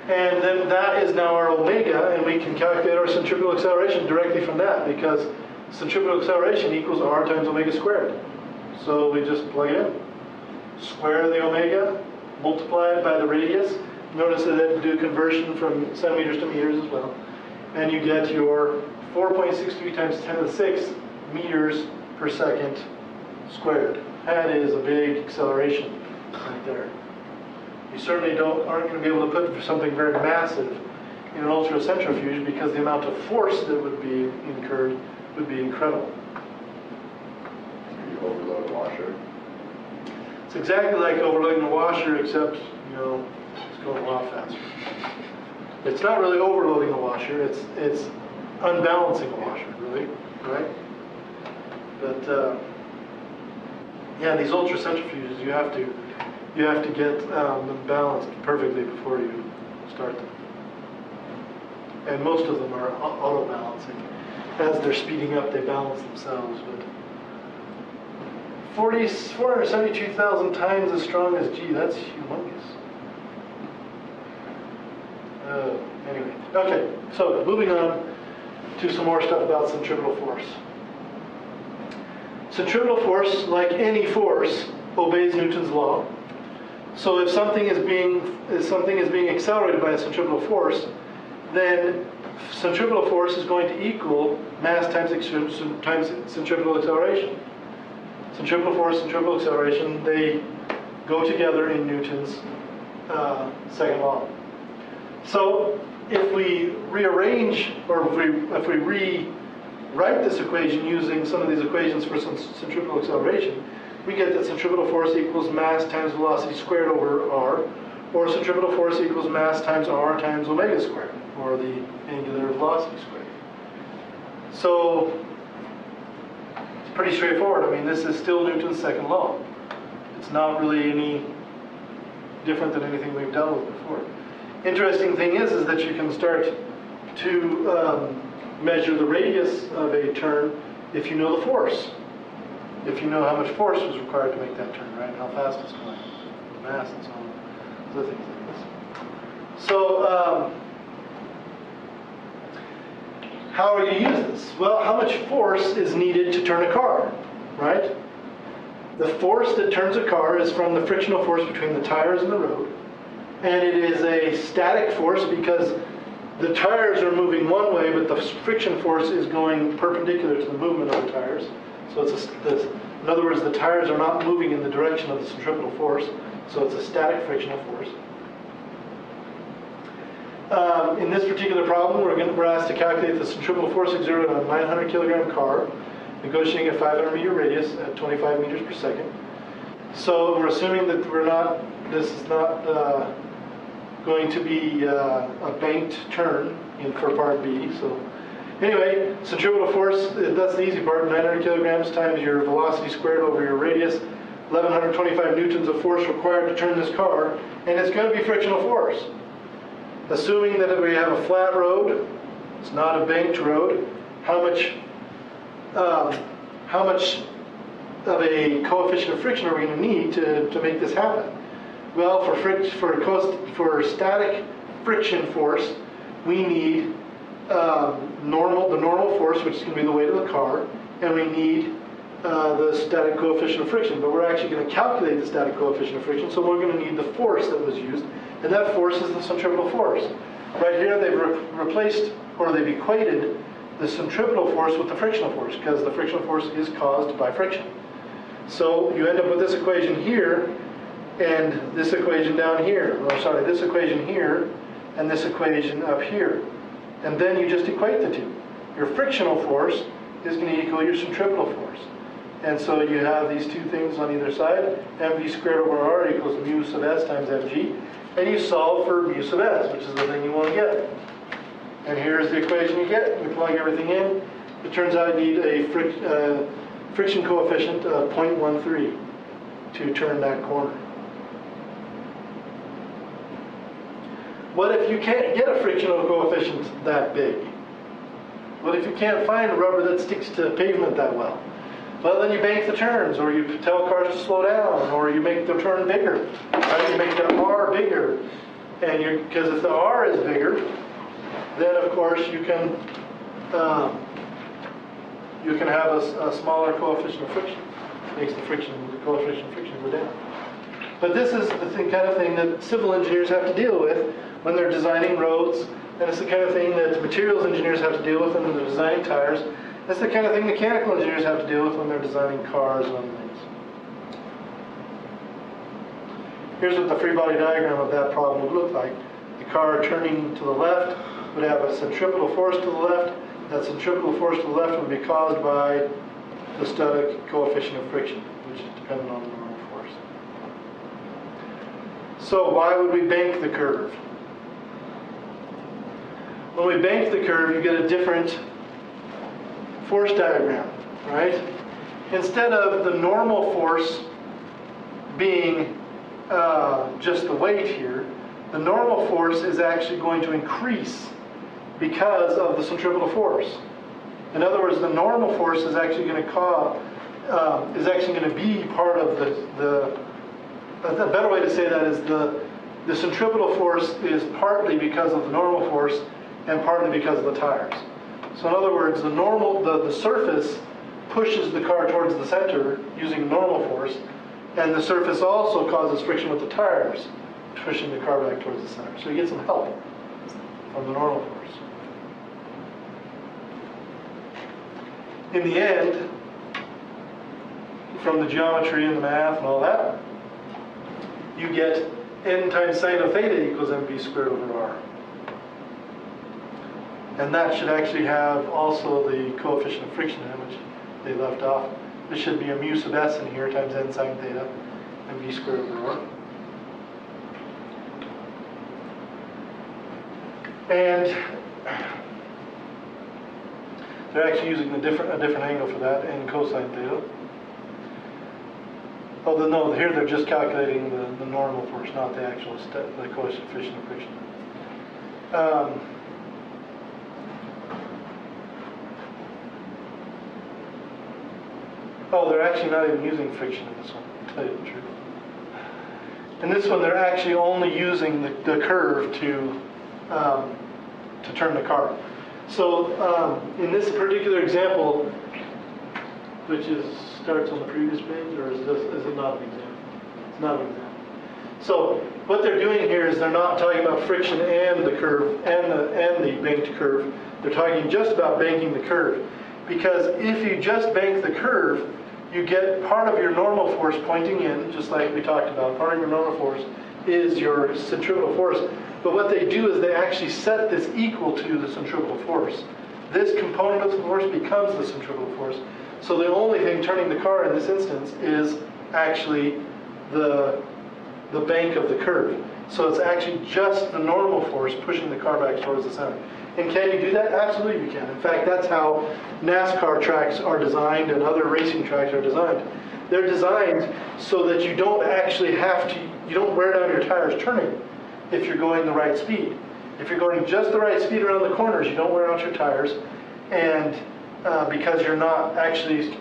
And then that is now our omega, and we can calculate our centripetal acceleration directly from that, because centripetal acceleration equals r times omega squared. So we just plug it in. Square the omega, multiply it by the radius. Notice that it do conversion from centimeters to meters as well. And you get your 4.63 times 10 to the 6 meters per second squared. That is a big acceleration right there. You certainly aren't going to be able to put something very massive in an ultracentrifuge, because the amount of force that would be incurred would be incredible. You overload a washer. It's exactly like overloading a washer, except, you know, it's going a lot faster. It's not really overloading a washer, it's unbalancing a washer, really, right? But yeah, these ultracentrifuges, you have to get them balanced perfectly before you start them. And most of them are auto-balancing. As they're speeding up, they balance themselves. But 472,000 times as strong as G, that's humongous. Anyway, okay, so moving on to some more stuff about centripetal force. Centripetal force, like any force, obeys Newton's law. So if something is being accelerated by a centripetal force, then centripetal force is going to equal mass times centripetal acceleration. Centripetal force, centripetal acceleration, they go together in Newton's second law. So if we rearrange, or if we rewrite this equation using some of these equations for some centripetal acceleration, we get that centripetal force equals mass times velocity squared over r, or centripetal force equals mass times r times omega squared, or the angular velocity squared. So it's pretty straightforward. I mean, this is still Newton's second law. It's not really any different than anything we've dealt with before. Interesting thing is that you can start to measure the radius of a turn if you know the force. If you know how much force was required to make that turn, right? How fast it's going, the mass and so on, other things like this. So how are you use this? Well, how much force is needed to turn a car, right? The force that turns a car is from the frictional force between the tires and the road. And it is a static force because the tires are moving one way, but the friction force is going perpendicular to the movement of the tires. So in other words, the tires are not moving in the direction of the centripetal force, so it's a static frictional force. In this particular problem, we're asked to calculate the centripetal force exerted on a 900 kilogram car, negotiating a 500 meter radius at 25 meters per second. So we're assuming that this is not going to be a banked turn for part B. So anyway, centripetal force, that's the easy part. 900 kilograms times your velocity squared over your radius, 1125 newtons of force required to turn this car, and it's going to be frictional force. Assuming that we have a flat road, it's not a banked road, how much of a coefficient of friction are we going to need to make this happen? Well, for static friction force, we need the normal force, which is going to be the weight of the car, and we need the static coefficient of friction. But we're actually going to calculate the static coefficient of friction, so we're going to need the force that was used, and that force is the centripetal force. Right here, they've replaced, or they've equated the centripetal force with the frictional force, because the frictional force is caused by friction. So you end up with this equation here, and this equation down here, this equation here, and this equation up here. And then you just equate the two. Your frictional force is going to equal your centripetal force. And so you have these two things on either side. mv squared over r equals mu sub s times mg. And you solve for mu sub s, which is the thing you want to get. And here's the equation you get. You plug everything in. It turns out you need a friction coefficient of 0.13 to turn that corner. What if you can't get a frictional coefficient that big? What if you can't find rubber that sticks to pavement that well? Well, then you bank the turns, or you tell cars to slow down, or you make the turn bigger. Right? You make the R bigger, and because if the R is bigger, then of course you can have a smaller coefficient of friction. Makes the coefficient of friction go down. But this is the kind of thing that civil engineers have to deal with when they're designing roads, and it's the kind of thing that materials engineers have to deal with when they're designing tires. It's the kind of thing mechanical engineers have to deal with when they're designing cars and other things. Here's what the free body diagram of that problem would look like. The car turning to the left would have a centripetal force to the left. That centripetal force to the left would be caused by the static coefficient of friction, which is dependent on the normal force. So why would we bank the curve? When we bank the curve, you get a different force diagram, right? Instead of the normal force being just the weight here, the normal force is actually going to increase because of the centripetal force. In other words, the normal force is actually going to be part of a better way to say that is the centripetal force is partly because of the normal force and partly because of the tires. So in other words, the surface pushes the car towards the center using normal force, and the surface also causes friction with the tires, pushing the car back towards the center. So you get some help from the normal force. In the end, from the geometry and the math and all that, you get n times sine of theta equals mv squared over r. And that should actually have also the coefficient of friction in it, which they left off. There should be a mu sub s in here times n sine theta, mv squared over r. And they're actually using a different angle for that, n cosine theta. Although no, here they're just calculating the normal force, not the actual the coefficient of friction. Oh, they're actually not even using friction in this one, to tell you the truth. In this one, they're actually only using the curve to turn the car. So in this particular example, which starts on the previous page, or is it not an example? It's not an example. So what they're doing here is they're not talking about friction and the curve and the banked curve. They're talking just about banking the curve. Because if you just bank the curve, you get part of your normal force pointing in, just like we talked about. Part of your normal force is your centrifugal force. But what they do is they actually set this equal to the centrifugal force. This component of the force becomes the centrifugal force. So the only thing turning the car in this instance is actually the bank of the curve. So it's actually just the normal force pushing the car back towards the center. And can you do that? Absolutely you can. In fact, that's how NASCAR tracks are designed and other racing tracks are designed. They're designed so that you don't actually you don't wear down your tires turning if you're going the right speed. If you're going just the right speed around the corners, you don't wear out your tires, and because you're not actually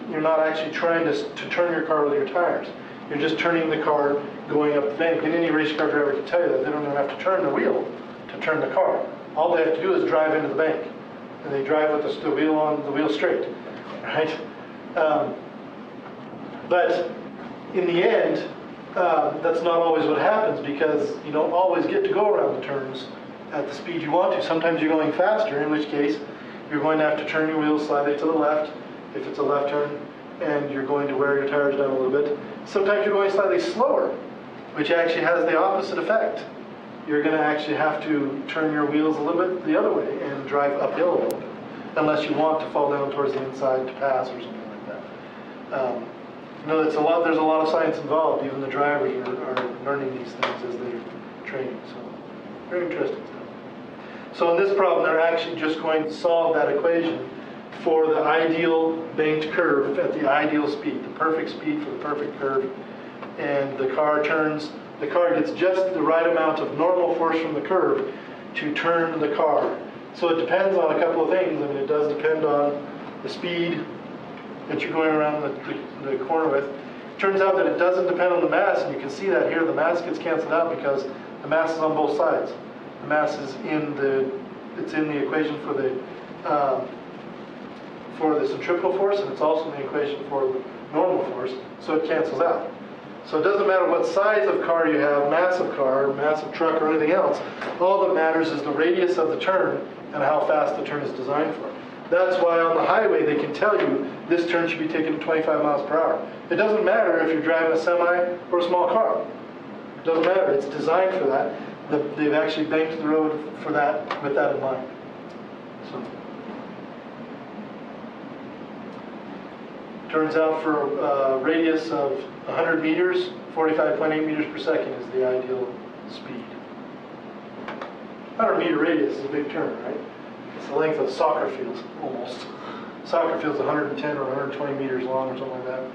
trying to turn your car with your tires. You're just turning the car going up the bank. And any race car driver can tell you that they don't even have to turn the wheel to turn the car. All they have to do is drive into the bank, and they drive with the wheel straight, right? But in the end, that's not always what happens, because you don't always get to go around the turns at the speed you want to. Sometimes you're going faster, in which case you're going to have to turn your wheels slightly to the left if it's a left turn, and you're going to wear your tires down a little bit. Sometimes you're going slightly slower, which actually has the opposite effect. You're going to actually have to turn your wheels a little bit the other way and drive uphill a little bit, unless you want to fall down towards the inside to pass or something like that. There's a lot of science involved. Even the drivers are learning these things as they're training. So very interesting stuff. So in this problem, they're actually just going to solve that equation for the ideal banked curve at the ideal speed, the perfect speed for the perfect curve. And the car gets just the right amount of normal force from the curve to turn the car. So it depends on a couple of things. I mean, it does depend on the speed that you're going around the corner with. It turns out that it doesn't depend on the mass, and you can see that here. The mass gets canceled out because the mass is on both sides. The mass is in the equation for the centrifugal force, and it's also in the equation for the normal force, so it cancels out. So it doesn't matter what size of car you have, massive car, massive truck, or anything else. All that matters is the radius of the turn and how fast the turn is designed for. That's why on the highway they can tell you this turn should be taken at 25 miles per hour. It doesn't matter if you're driving a semi or a small car. It doesn't matter. It's designed for that. They've actually banked the road for that, with that in mind. So, turns out for a radius of 100 meters, 45.8 meters per second is the ideal speed. 100 meter radius is a big turn, right? It's the length of soccer fields, almost. Soccer field's 110 or 120 meters long or something like that.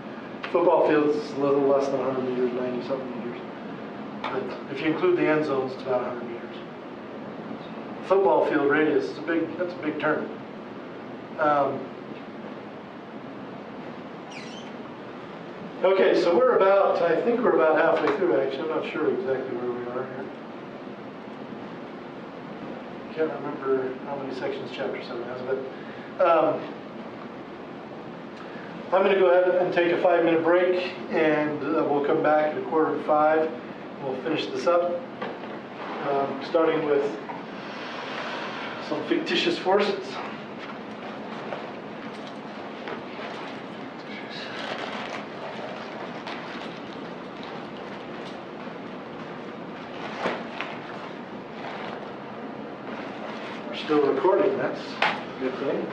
Football field's a little less than 100 meters, 90-something meters. But if you include the end zones, it's about 100 meters. Football field radius is that's a big turn. Okay, so I think we're about halfway through, actually. I'm not sure exactly where we are here. Can't remember how many sections Chapter 7 has, but I'm going to go ahead and take a 5-minute break, and we'll come back at 4:45. We'll finish this up, starting with some fictitious forces. We're still recording, that's a good thing.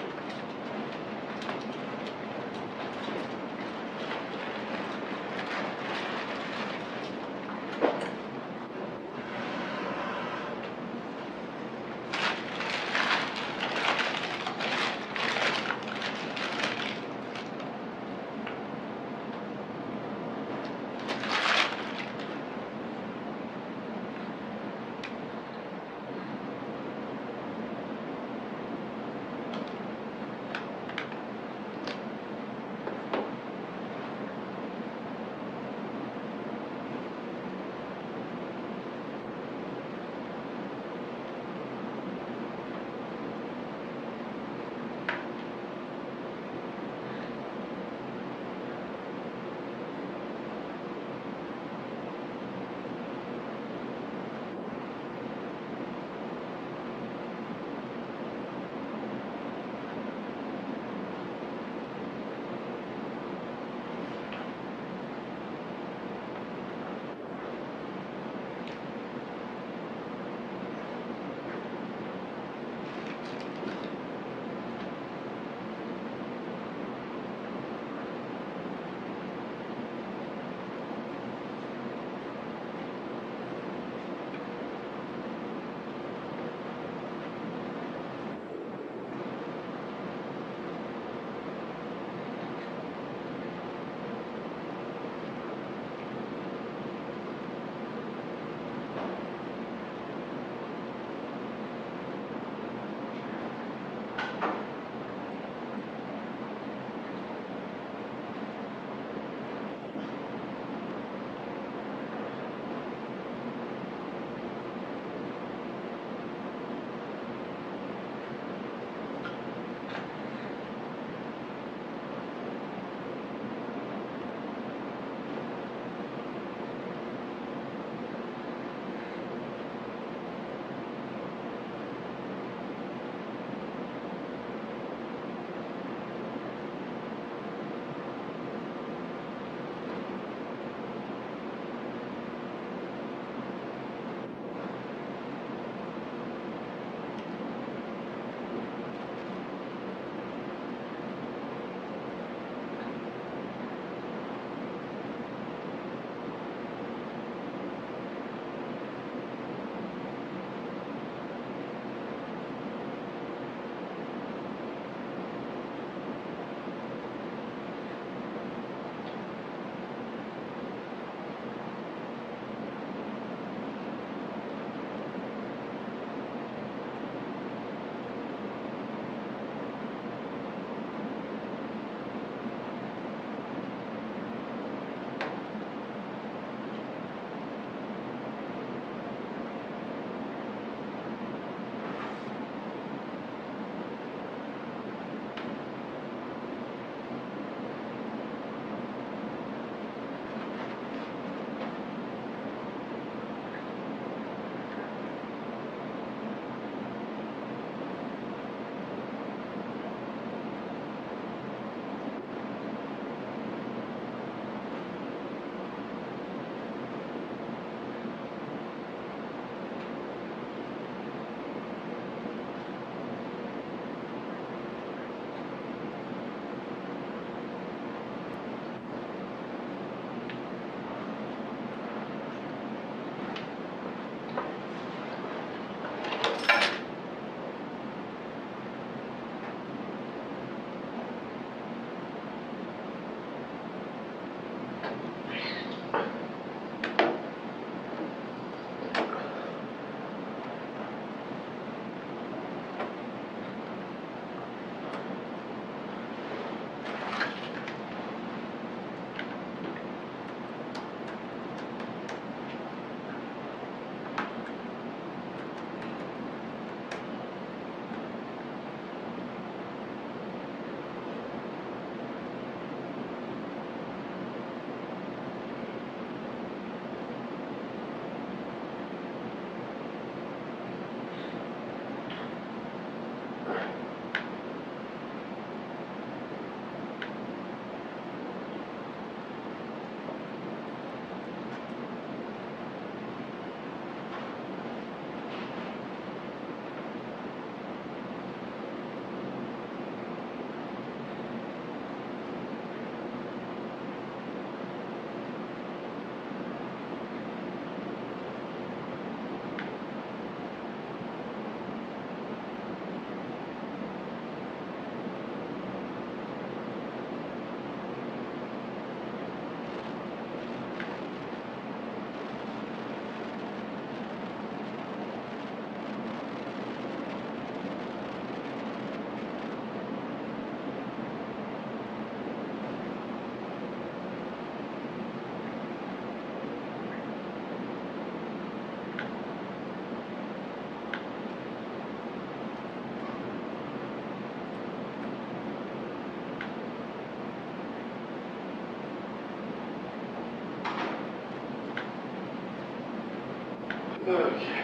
Okay.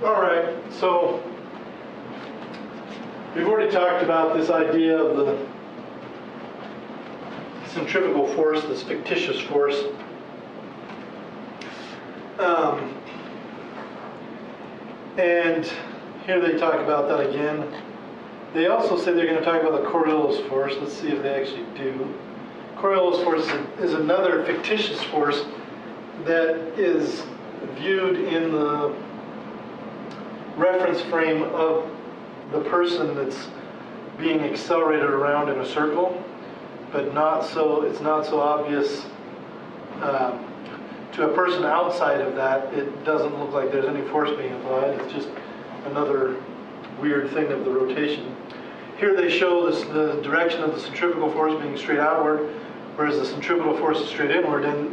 All right, so we've already talked about this idea of the centrifugal force, this fictitious force. And here they talk about that again. They also say they're going to talk about the Coriolis force. Let's see if they actually do. Coriolis force is another fictitious force that is viewed in the reference frame of the person that's being accelerated around in a circle, but it's not so obvious to a person outside of that. It doesn't look like there's any force being applied. It's just another weird thing of the rotation. Here they show the direction of the centrifugal force being straight outward, whereas the centrifugal force is straight inward. And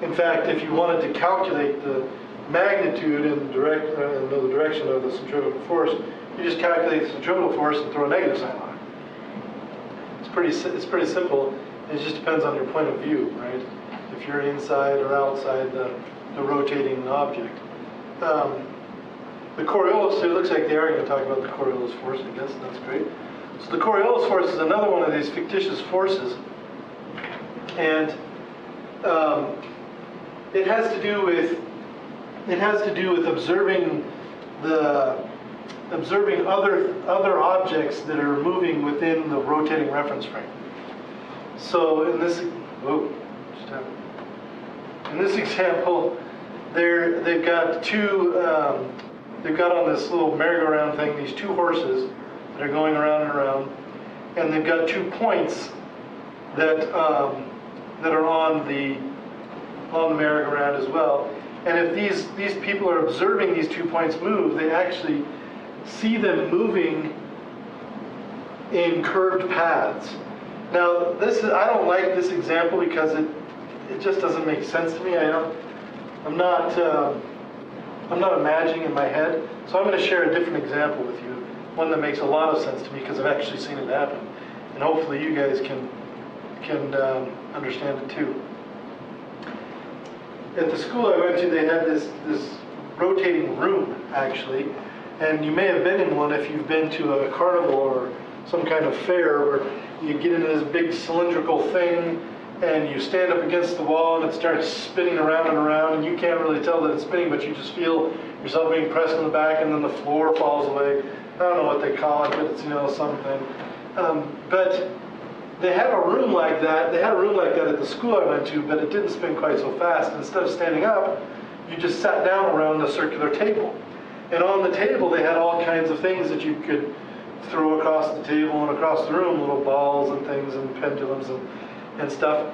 in fact, if you wanted to calculate the magnitude and know the direction of the centrifugal force, you just calculate the centrifugal force and throw a negative sign on it. It's pretty simple. It just depends on your point of view, right? If you're inside or outside the rotating object. The Coriolis, it looks like they are going to talk about the Coriolis force, I guess. That's great. So the Coriolis force is another one of these fictitious forces, and it has to do with observing other objects that are moving within the rotating reference frame. So in this example, they've got on this little merry-go-round thing these two horses that are going around and around, and they've got 2 points that are on the merry-go-round as well. And if these people are observing these 2 points move, they actually see them moving in curved paths. Now, I don't like this example because it just doesn't make sense to me. I'm not imagining in my head. So I'm going to share a different example with you, one that makes a lot of sense to me because I've actually seen it happen, and hopefully you guys can understand it too. At the school I went to, they had this rotating room, actually, and you may have been in one if you've been to a carnival or some kind of fair where you get into this big cylindrical thing and you stand up against the wall and it starts spinning around and around, and you can't really tell that it's spinning, but you just feel yourself being pressed in the back, and then the floor falls away. I don't know what they call it, but it's something. But they have a room like that. They had a room like that at the school I went to, but it didn't spin quite so fast. Instead of standing up, you just sat down around a circular table. And on the table, they had all kinds of things that you could throw across the table and across the room, little balls and things and pendulums and stuff.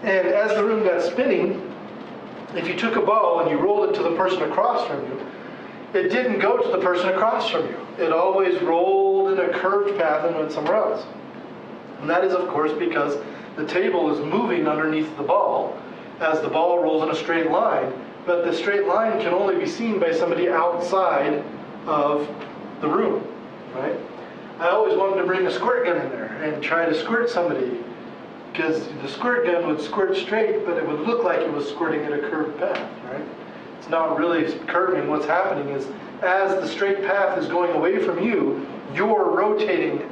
And as the room got spinning, if you took a ball and you rolled it to the person across from you, it didn't go to the person across from you. It always rolled in a curved path and went somewhere else. And that is, of course, because the table is moving underneath the ball as the ball rolls in a straight line. But the straight line can only be seen by somebody outside of the room, right? I always wanted to bring a squirt gun in there and try to squirt somebody, because the squirt gun would squirt straight, but it would look like it was squirting in a curved path, right? It's not really curving. What's happening is, as the straight path is going away from you, you're rotating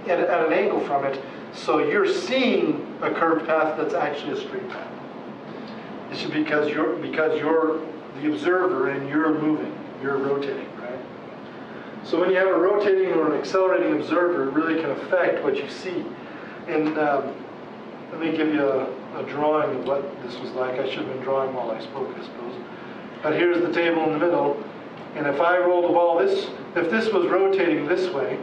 at an angle from it, so you're seeing a curved path that's actually a straight path. It's because you're the observer and you're moving, you're rotating, right? So when you have a rotating or an accelerating observer, it really can affect what you see. And let me give you a drawing of what this was like. I should have been drawing while I spoke, I suppose. But here's the table in the middle, and if I roll the ball if this was rotating this way,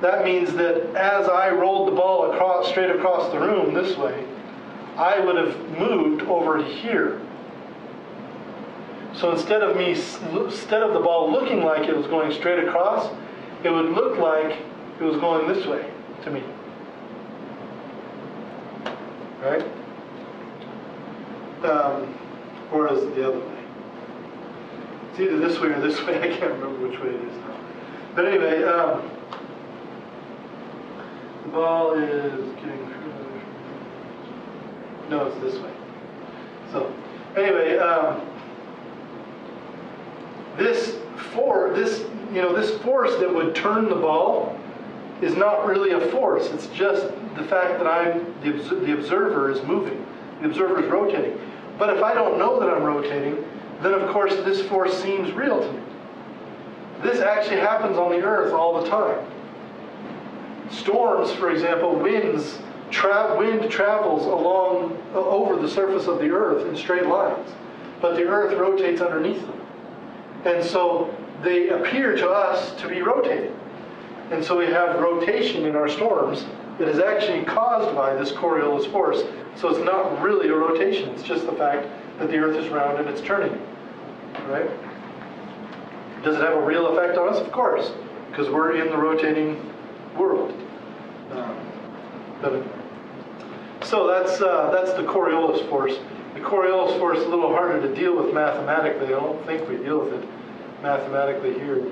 that means that as I rolled the ball straight across the room this way, I would have moved over to here So instead of the ball looking like it was going straight across, it would look like it was going this way to me. Right? Or is it the other way? It's either this way or this way. I can't remember which way it is now. But anyway, the ball is getting... No, it's this way. So, anyway, this force that would turn the ball is not really a force. It's just the fact that the observer is moving. The observer is rotating. But if I don't know that I'm rotating, then of course this force seems real to me. This actually happens on the earth all the time. Storms, for example, wind travels over the surface of the earth in straight lines, but the earth rotates underneath them. And so they appear to us to be rotating. And so we have rotation in our storms that is actually caused by this Coriolis force. So it's not really a rotation, it's just the fact that the earth is round and it's turning. Right? Does it have a real effect on us? Of course, because we're in the rotating world. So that's the Coriolis force. The Coriolis force is a little harder to deal with mathematically. I don't think we deal with it mathematically here.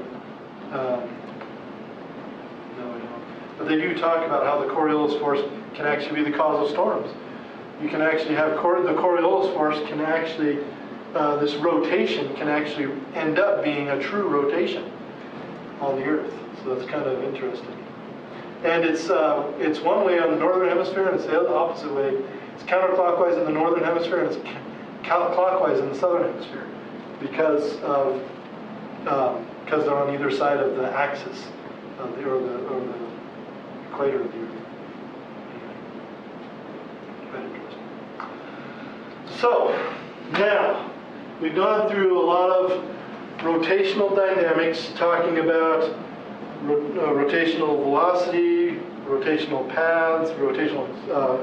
No, we don't. But they do talk about how the Coriolis force can actually be the cause of storms. You can actually have the Coriolis force can actually, this rotation can actually end up being a true rotation on the Earth. So that's kind of interesting. And it's one way on the northern hemisphere, and it's the opposite way. It's counterclockwise in the northern hemisphere, and it's counterclockwise in the southern hemisphere, because they're on either side of the axis of or the equator of the Earth. Quite interesting. So now we've gone through a lot of rotational dynamics, talking about rotational velocity, rotational paths, rotational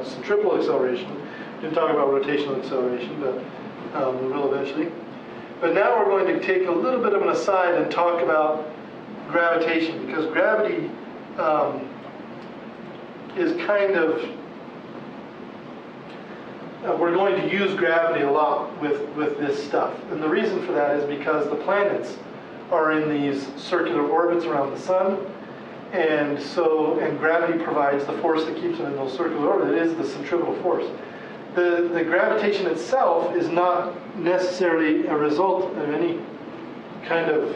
centripetal acceleration. Didn't talk about rotational acceleration, but we will eventually. But now we're going to take a little bit of an aside and talk about gravitation, because gravity is kind of... we're going to use gravity a lot with this stuff. And the reason for that is because the planets are in these circular orbits around the sun, and gravity provides the force that keeps them in those circular orbits. It is the centripetal force. The gravitation itself is not necessarily a result of any kind of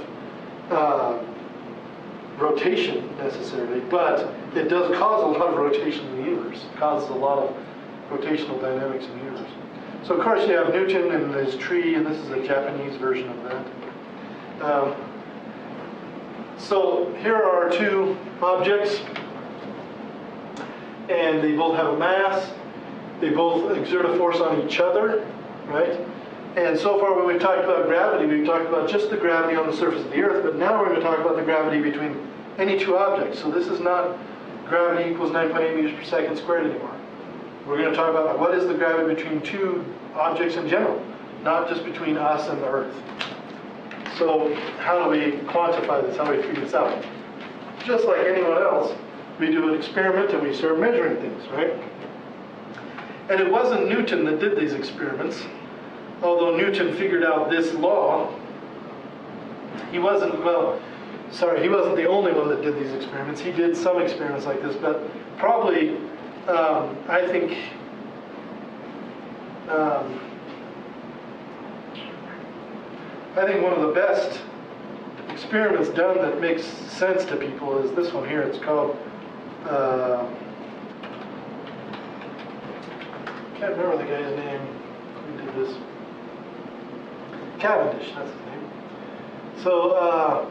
rotation necessarily, but it does cause a lot of rotation in the universe. It causes a lot of rotational dynamics in the universe. So of course you have Newton and his tree, and this is a Japanese version of that. So here are our two objects, and they both have a mass. They both exert a force on each other, right? And so far when we've talked about gravity, we've talked about just the gravity on the surface of the Earth, but now we're going to talk about the gravity between any two objects. So this is not gravity equals 9.8 meters per second squared anymore. We're going to talk about what is the gravity between two objects in general, not just between us and the Earth. So how do we quantify this? How do we figure this out? Just like anyone else, we do an experiment and we start measuring things, right? And it wasn't Newton that did these experiments. Although Newton figured out this law, he wasn't the only one that did these experiments. He did some experiments like this, but probably, I think one of the best experiments done that makes sense to people is this one here. It's called, can't remember the guy's name who did this. Cavendish, that's his name. So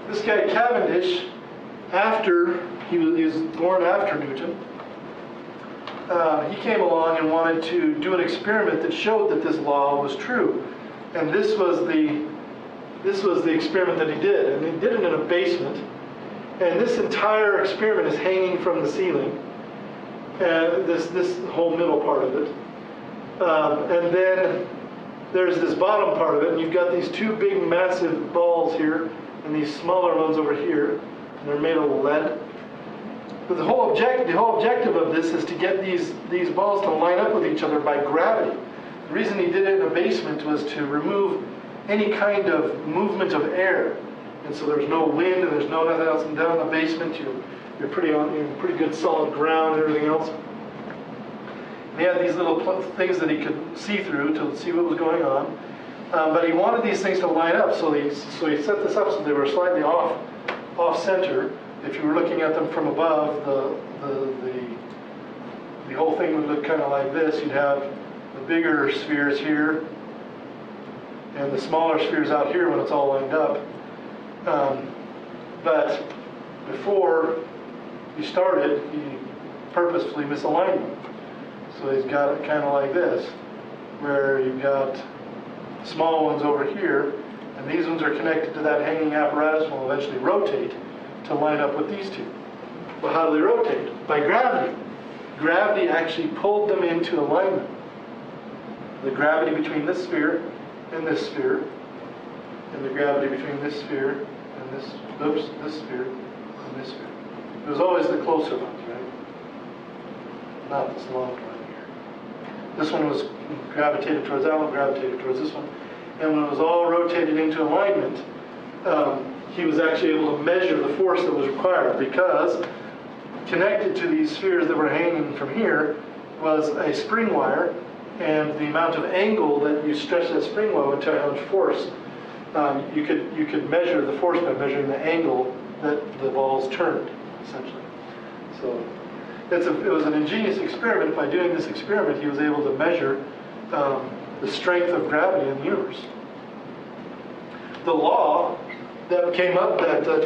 this guy Cavendish, after he was born after Newton, he came along and wanted to do an experiment that showed that this law was true. And this was the experiment that he did, and he did it in a basement. And this entire experiment is hanging from the ceiling, and this whole middle part of it. And then there's this bottom part of it, and you've got these two big massive balls here, and these smaller ones over here, and they're made of lead. But the whole objective of this is to get these balls to line up with each other by gravity. The reason he did it in a basement was to remove any kind of movement of air. And so there's no wind and there's no nothing else. And down in the basement, you're pretty good solid ground and everything else. And he had these little things that he could see through to see what was going on. But he wanted these things to line up, so he set this up so they were slightly off center. If you were looking at them from above, the whole thing would look kind of like this. You'd have the bigger spheres here and the smaller spheres out here when it's all lined up. But before he started, he purposefully misaligned them. So he's got it kind of like this, where you've got small ones over here, and these ones are connected to that hanging apparatus and will eventually rotate to line up with these two. Well, how do they rotate? By gravity. Gravity actually pulled them into alignment. The gravity between this sphere and this sphere, and the gravity between this sphere and this sphere and this sphere. It was always the closer ones, right? Not this long one here. This one was gravitated towards that one, gravitated towards this one. And when it was all rotated into alignment, he was actually able to measure the force that was required, because connected to these spheres that were hanging from here was a spring wire, and the amount of angle that you stretch that spring wire would tell you how much force. You could measure the force by measuring the angle that the balls turned, essentially. So it was an ingenious experiment. By doing this experiment, he was able to measure the strength of gravity in the universe. The law that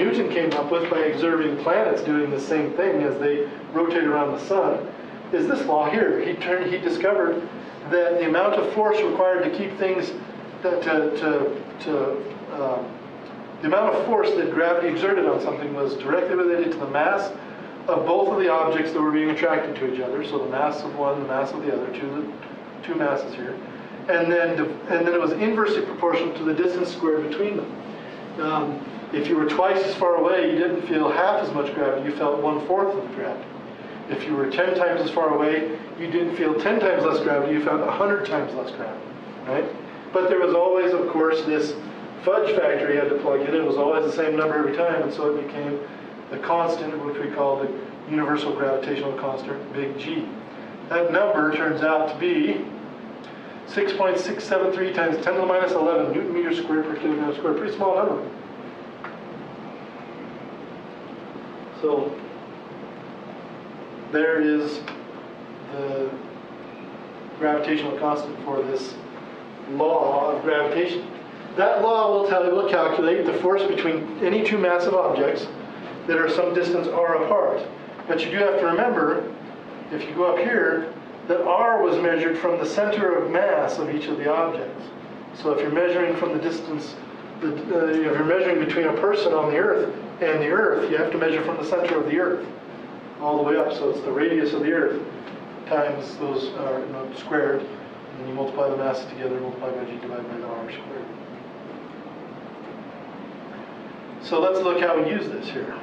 Newton came up with by observing planets doing the same thing as they rotate around the sun is this law here. He discovered that the amount of force required to keep things the amount of force that gravity exerted on something was directly related to the mass of both of the objects that were being attracted to each other. So the mass of one, the mass of the other, two masses here, and then it was inversely proportional to the distance squared between them. If you were twice as far away, you didn't feel half as much gravity. You felt 1/4 of the gravity. If you were 10 times as far away, you didn't feel 10 times less gravity. You felt 100 times less gravity, right? But there was always, of course, this fudge factor you had to plug in. It was always the same number every time, and so it became the constant, which we call the universal gravitational constant, big G. That number turns out to be 6.673 times 10 to the minus 11 Newton meters squared per kilogram squared. Pretty small number. So there is the gravitational constant for this law of gravitation. That law will calculate the force between any two massive objects that are some distance r apart. But you do have to remember, if you go up here, that r was measured from the center of mass of each of the objects. So if you're measuring from the distance, if you're measuring between a person on the Earth and the Earth, you have to measure from the center of the Earth all the way up. So it's the radius of the Earth times those squared, and then you multiply the masses together, multiply by g divided by the r squared. So let's look how we use this here.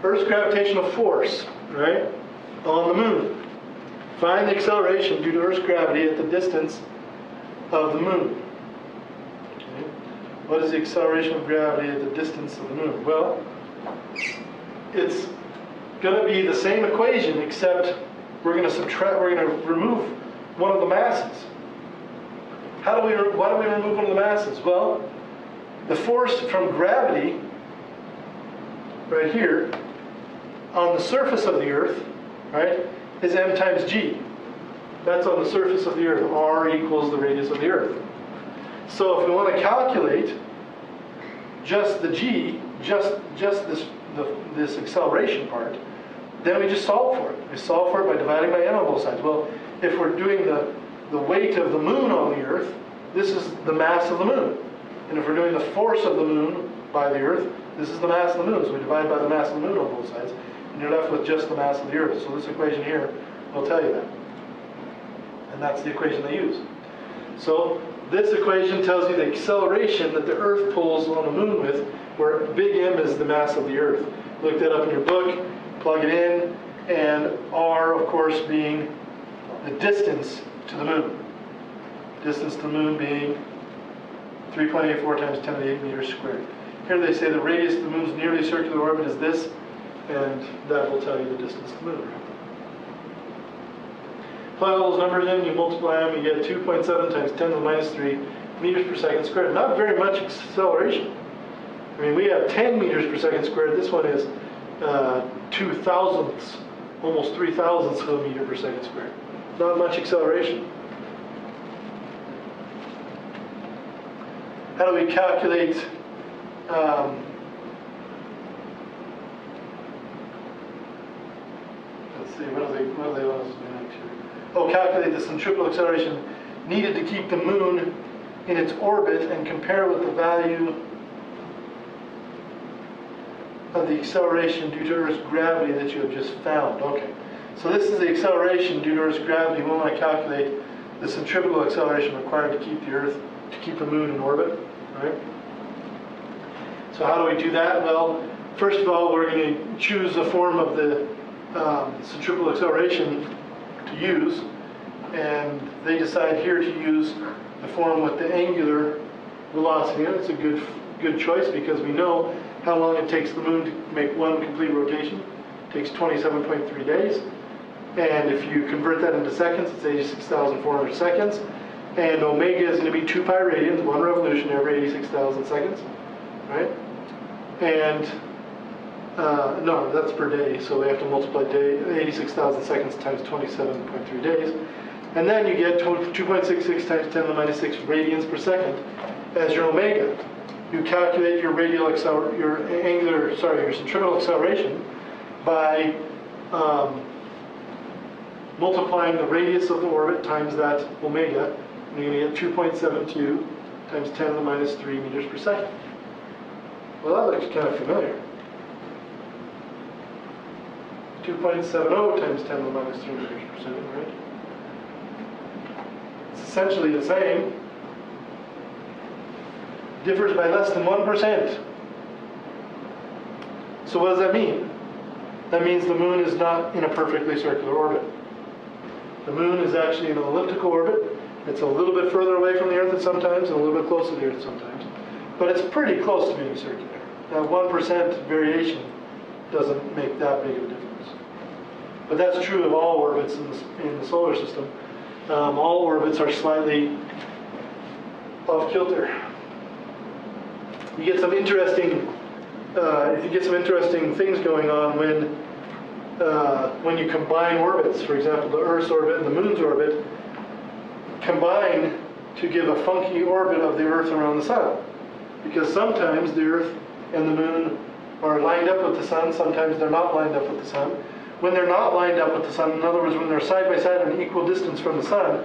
Earth's gravitational force, right, on the moon. Find the acceleration due to Earth's gravity at the distance of the moon. Okay. What is the acceleration of gravity at the distance of the moon? Well, it's going to be the same equation, except we're going to remove one of the masses. Why do we remove one of the masses? Well, the force from gravity, right here, on the surface of the Earth, right, is m times g. That's on the surface of the Earth. R equals the radius of the Earth. So if we want to calculate just the g, just this acceleration part, then we just solve for it. We solve for it by dividing by m on both sides. Well, if we're doing the weight of the moon on the Earth, this is the mass of the moon. And if we're doing the force of the moon by the Earth, this is the mass of the moon. So we divide by the mass of the moon on both sides, and you're left with just the mass of the Earth. So this equation here will tell you that. And that's the equation they use. So this equation tells you the acceleration that the Earth pulls on the moon with, where big M is the mass of the Earth. Look that up in your book, plug it in, and R, of course, being the distance to the moon. Distance to the moon being 3.84 times 10 to the 8 meters squared. Here they say the radius of the moon's nearly circular orbit is this, and that will tell you the distance to the moon. Plug all those numbers in, you multiply them, you get 2.7 times 10 to the minus 3 meters per second squared. Not very much acceleration. I mean, we have 10 meters per second squared. This one is 2 thousandths, almost 3 thousandths of a meter per second squared. Not much acceleration. How do we calculate let's see, what do they want us to do next here? Oh, calculate the centripetal acceleration needed to keep the moon in its orbit and compare with the value of the acceleration due to Earth's gravity that you have just found. Okay, so this is the acceleration due to Earth's gravity. We want to calculate the centripetal acceleration required to keep the moon in orbit, right? So how do we do that? Well, first of all, we're going to choose a form of the centripetal acceleration to use, and they decide here to use the form with the angular velocity. And it's a good choice because we know how long it takes the moon to make one complete rotation. It takes 27.3 days. And if you convert that into seconds, it's 86,400 seconds. And omega is going to be 2 pi radians, 1 revolution every 86,000 seconds, right? And no, that's per day, so we have to multiply 86,000 seconds times 27.3 days. And then you get 2.66 times 10 to the minus 6 radians per second as your omega. You calculate your your centripetal acceleration by multiplying the radius of the orbit times that omega, and you're going to get 2.72 times 10 to the minus 3 meters per second. Well, that looks kind of familiar. 2.70 times 10 to the minus 3 meters per second, right? It's essentially the same. Differs by less than 1%. So what does that mean? That means the moon is not in a perfectly circular orbit. The moon is actually in an elliptical orbit. It's a little bit further away from the Earth at sometimes and a little bit closer to the Earth sometimes. But it's pretty close to being circular. Now 1% variation doesn't make that big of a difference. But that's true of all orbits in the solar system. All orbits are slightly off kilter. You get some interesting things going on when you combine orbits. For example, the Earth's orbit and the Moon's orbit combine to give a funky orbit of the Earth around the Sun. Because sometimes the Earth and the Moon are lined up with the Sun, sometimes they're not lined up with the Sun. When they're not lined up with the Sun, in other words, when they're side by side at an equal distance from the Sun,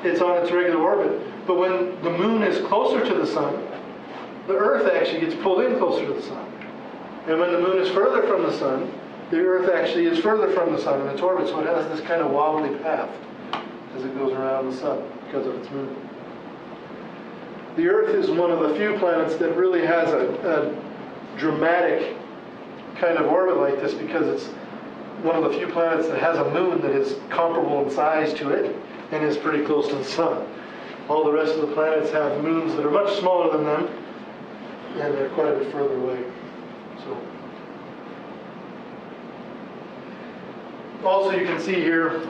it's on its regular orbit. But when the Moon is closer to the Sun, the Earth actually gets pulled in closer to the Sun. And when the Moon is further from the Sun, the Earth actually is further from the Sun in its orbit, so it has this kind of wobbly path as it goes around the Sun because of its movement. The Earth is one of the few planets that really has a dramatic kind of orbit like this because it's one of the few planets that has a moon that is comparable in size to it and is pretty close to the Sun. All the rest of the planets have moons that are much smaller than them, and they're quite a bit further away. So, also you can see here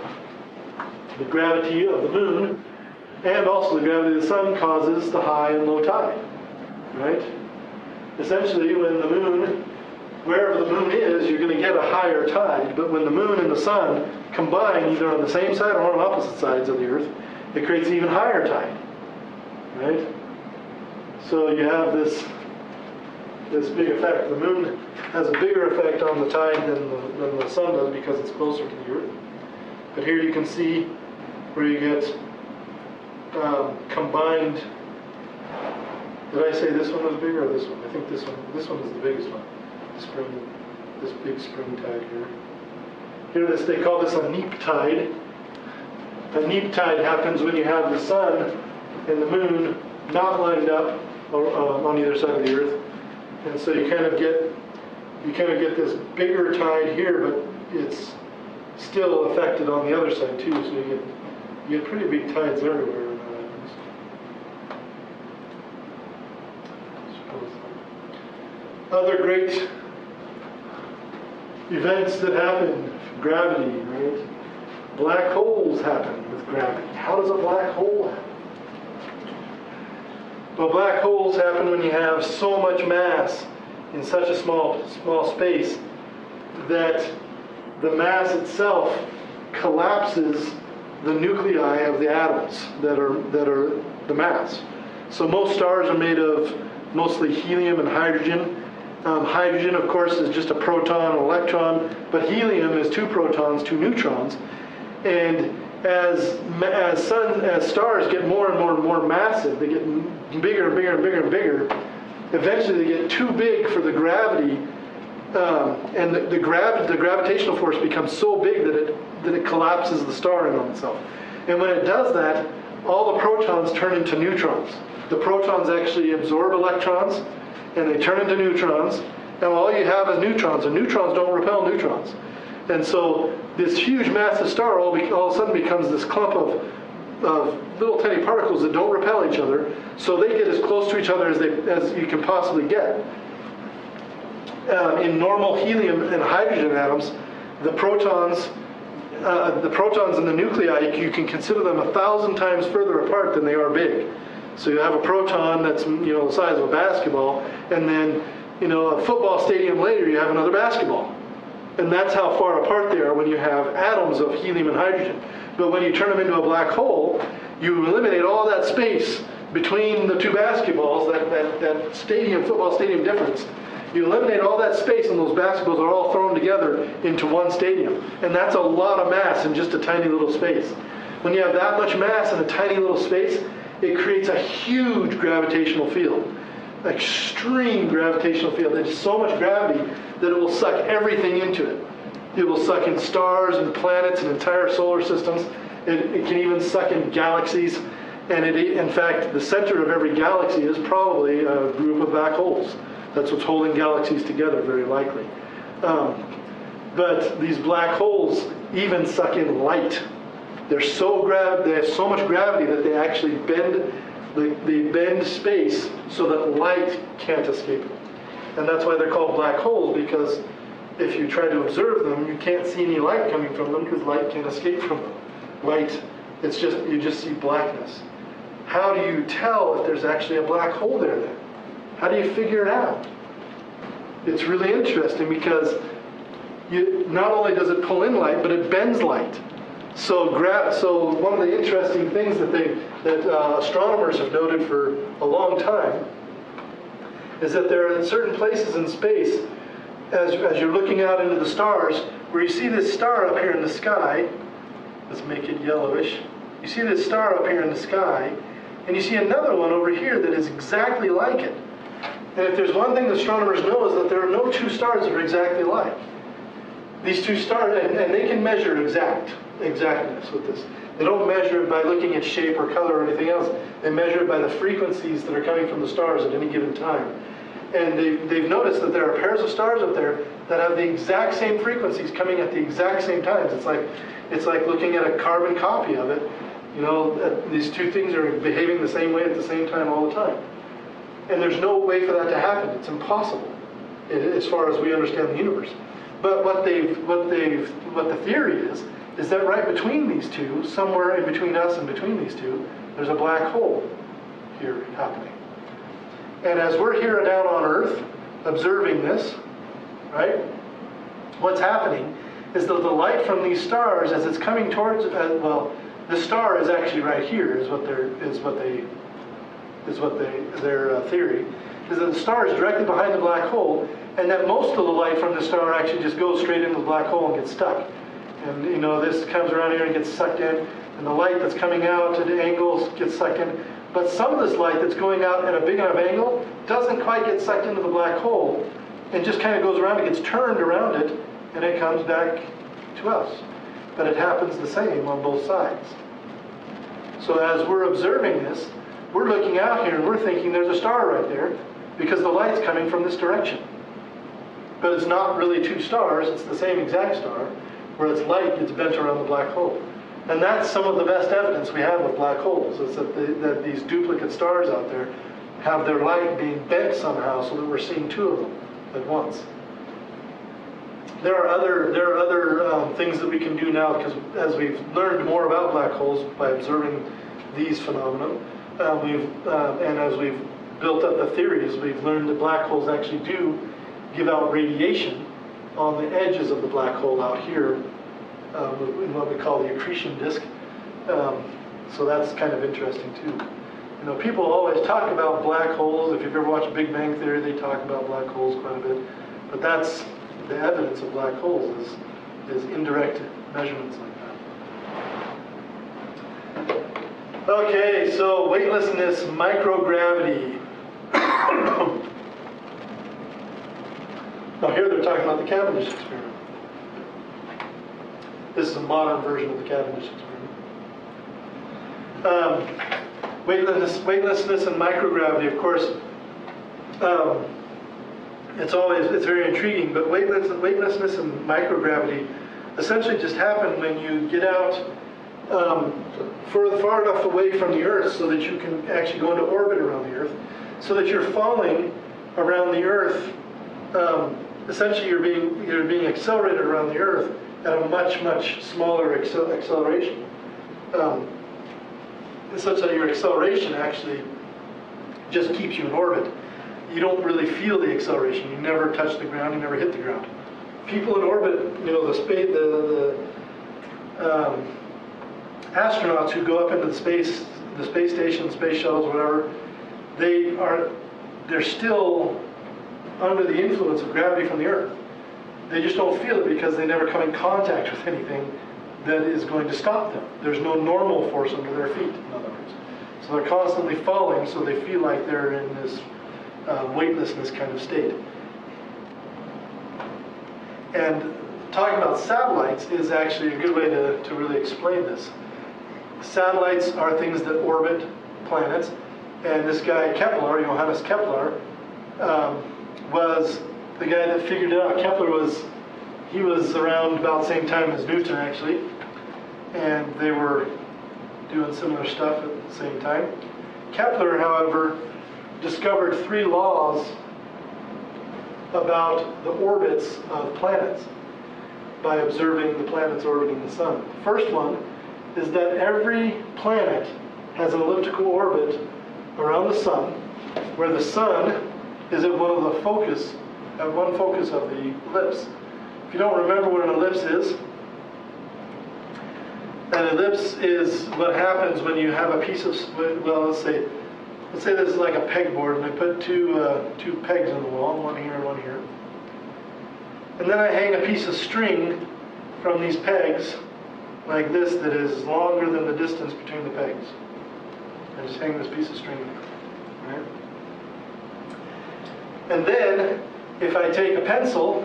the gravity of the moon and also the gravity of the Sun causes the high and low tide, right? Essentially, when the moon, wherever the moon is, you're going to get a higher tide, but when the moon and the Sun combine either on the same side or on opposite sides of the Earth, it creates an even higher tide, right? So you have this big effect. The moon has a bigger effect on the tide than the Sun does because it's closer to the Earth. But here you can see where you get combined. Did I say this one was bigger or this one? I think this one is the biggest one. This big spring tide here. Here they call this a neap tide. A neap tide happens when you have the sun and the moon not lined up on either side of the earth. And so you kind of get this bigger tide here, but it's still affected on the other side too. So you get pretty big tides everywhere when that happens. Other great events that happen, gravity, right? Black holes happen with gravity. How does a black hole happen? Well, black holes happen when you have so much mass in such a small space that the mass itself collapses the nuclei of the atoms that are the mass. So most stars are made of mostly helium and hydrogen. Hydrogen, of course, is just a proton and electron, but helium is 2 protons, 2 neutrons. And as stars get more and more and more massive, they get bigger and bigger and bigger and bigger. Eventually, they get too big for the gravity, and the gravitational force becomes so big that it collapses the star in on itself. And when it does that, all the protons turn into neutrons. The protons actually absorb electrons, and they turn into neutrons. And all you have is neutrons, and neutrons don't repel neutrons. And so this huge massive star all of a sudden becomes this clump of little tiny particles that don't repel each other, so they get as close to each other as you can possibly get. In normal helium and hydrogen atoms, the protons in the nuclei, you can consider them 1,000 times further apart than they are big. So you have a proton that's the size of a basketball, and then a football stadium later you have another basketball. And that's how far apart they are when you have atoms of helium and hydrogen. But when you turn them into a black hole, you eliminate all that space between the 2 basketballs, that football stadium difference. You eliminate all that space, and those basketballs are all thrown together into one stadium. And that's a lot of mass in just a tiny little space. When you have that much mass in a tiny little space, it creates a huge gravitational field. Extreme gravitational field. There's so much gravity that it will suck everything into it. It will suck in stars and planets and entire solar systems. It can even suck in galaxies. And in fact, the center of every galaxy is probably a group of black holes. That's what's holding galaxies together, very likely. But these black holes even suck in light. They have so much gravity that they actually bend space so that light can't escape them. And that's why they're called black holes, because if you try to observe them, you can't see any light coming from them because light can't escape from them. Light, you just see blackness. How do you tell if there's actually a black hole there then? How do you figure it out? It's really interesting because not only does it pull in light, but it bends light. So one of the interesting things that astronomers have noted for a long time is that there are certain places in space, as you're looking out into the stars, where you see this star up here in the sky. Let's make it yellowish. You see this star up here in the sky, and you see another one over here that is exactly like it. And if there's one thing astronomers know is that there are no 2 stars that are exactly alike. These 2 stars, and they can measure exactness with this. They don't measure it by looking at shape or color or anything else. They measure it by the frequencies that are coming from the stars at any given time. And they've noticed that there are pairs of stars up there that have the exact same frequencies coming at the exact same times. It's like looking at a carbon copy of it. These 2 things are behaving the same way at the same time all the time. And there's no way for that to happen. It's impossible, as far as we understand the universe. But what the theory is that right between these 2, somewhere in between us and between these 2, there's a black hole here happening. And as we're here down on Earth observing this, right, what's happening is that the light from these stars, as it's coming towards, the star is actually right here, their theory, is that the star is directly behind the black hole, and that most of the light from the star actually just goes straight into the black hole and gets stuck. And this comes around here and gets sucked in, and the light that's coming out at angles gets sucked in. But some of this light that's going out at a big enough angle doesn't quite get sucked into the black hole, and just kind of goes around, it gets turned around it, and it comes back to us. But it happens the same on both sides. So as we're observing this, we're looking out here and we're thinking there's a star right there because the light's coming from this direction. But it's not really two stars, it's the same exact star, where its light gets bent around the black hole. And that's some of the best evidence we have of black holes, is that these duplicate stars out there have their light being bent somehow so that we're seeing two of them at once. There are other things that we can do now, because as we've learned more about black holes by observing these phenomena, and as we've built up the theories, we've learned that black holes actually do give out radiation on the edges of the black hole out here in what we call the accretion disk. So that's kind of interesting too. You know, people always talk about black holes. If you've ever watched Big Bang Theory, they talk about black holes quite a bit. But that's the evidence of black holes is indirect measurements like that. Okay, so weightlessness, microgravity. Now here they're talking about the Cavendish experiment. This is a modern version of the Cavendish experiment. Weightlessness and microgravity, of course, it's very intriguing, but weightlessness and microgravity essentially just happen when you get out far enough away from the Earth so that you can actually go into orbit around the Earth, so that you're falling around the Earth. Essentially, you're being accelerated around the Earth at a much smaller acceleration, such that your acceleration actually just keeps you in orbit. You don't really feel the acceleration. You never touch the ground. You never hit the ground. People in orbit, you know, the astronauts who go up into the space station, space shuttles, whatever, they're still under the influence of gravity from the Earth. They just don't feel it because they never come in contact with anything that is going to stop them. There's no normal force under their feet, in other words. So they're constantly falling, so they feel like they're in this weightlessness kind of state. And talking about satellites is actually a good way to really explain this. Satellites are things that orbit planets, and this guy Kepler, Johannes Kepler, was the guy that figured it out. Kepler was around about the same time as Newton, actually, and they were doing similar stuff at the same time. Kepler, however, discovered 3 laws about the orbits of planets by observing the planets orbiting the sun. The first one is that every planet has an elliptical orbit around the sun, where the sun is at one focus of the ellipse. If you don't remember what an ellipse is, an ellipse is what happens when you have a piece of, well, let's say this is like a pegboard, and I put two pegs in the wall, one here and one here. And then I hang a piece of string from these pegs like this that is longer than the distance between the pegs. I just hang this piece of string there, right? And then, if I take a pencil,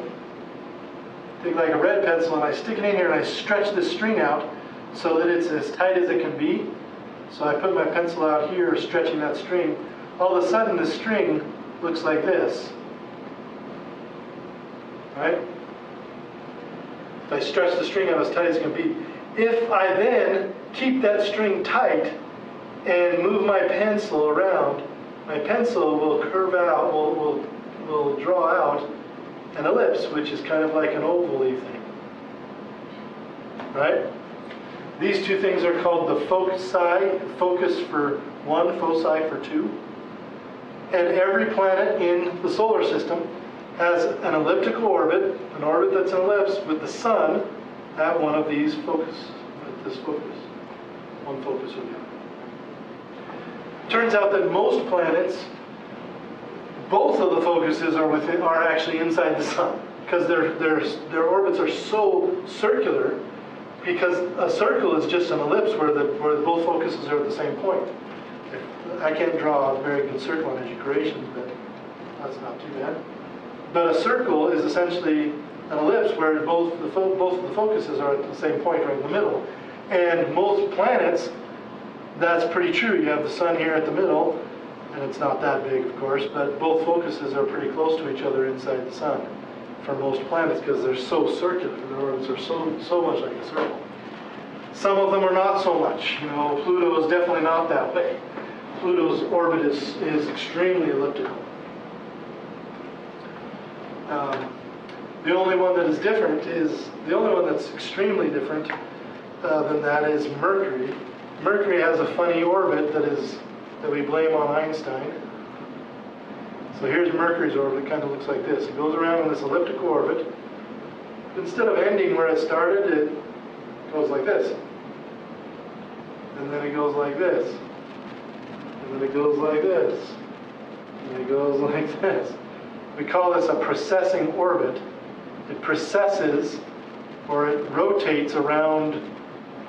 take like a red pencil, and I stick it in here and I stretch this string out so that it's as tight as it can be. So I put my pencil out here, stretching that string. All of a sudden, the string looks like this, right? If I stretch the string out as tight as it can be. If I then keep that string tight and move my pencil around, my pencil will curve out, will draw out an ellipse, which is kind of like an oval-y thing, right? These two things are called the foci, focus for one, foci for two. And every planet in the solar system has an elliptical orbit, an orbit that's an ellipse, with the sun at one of these focus, at this focus, one focus or the other. Turns out that most planets, both of the focuses are actually inside the sun, because their orbits are so circular, because a circle is just an ellipse where both focuses are at the same point. I can't draw a very good circle on edge equations, but that's not too bad. But a circle is essentially an ellipse where both of the focuses are at the same point, right in the middle. And most planets that's pretty true. You have the sun here at the middle, and it's not that big, of course, but both focuses are pretty close to each other inside the sun for most planets because they're so circular. Their orbits are so much like a circle. Some of them are not so much. You know, Pluto is definitely not that way. Pluto's orbit is extremely elliptical. The only one that is different the only one that's extremely different than that is Mercury. Mercury has a funny orbit that we blame on Einstein. So here's Mercury's orbit. It kind of looks like this. It goes around in this elliptical orbit. Instead of ending where it started, it goes like this. And then it goes like this. And then it goes like this. And it goes like this. We call this a precessing orbit. It precesses, or it rotates around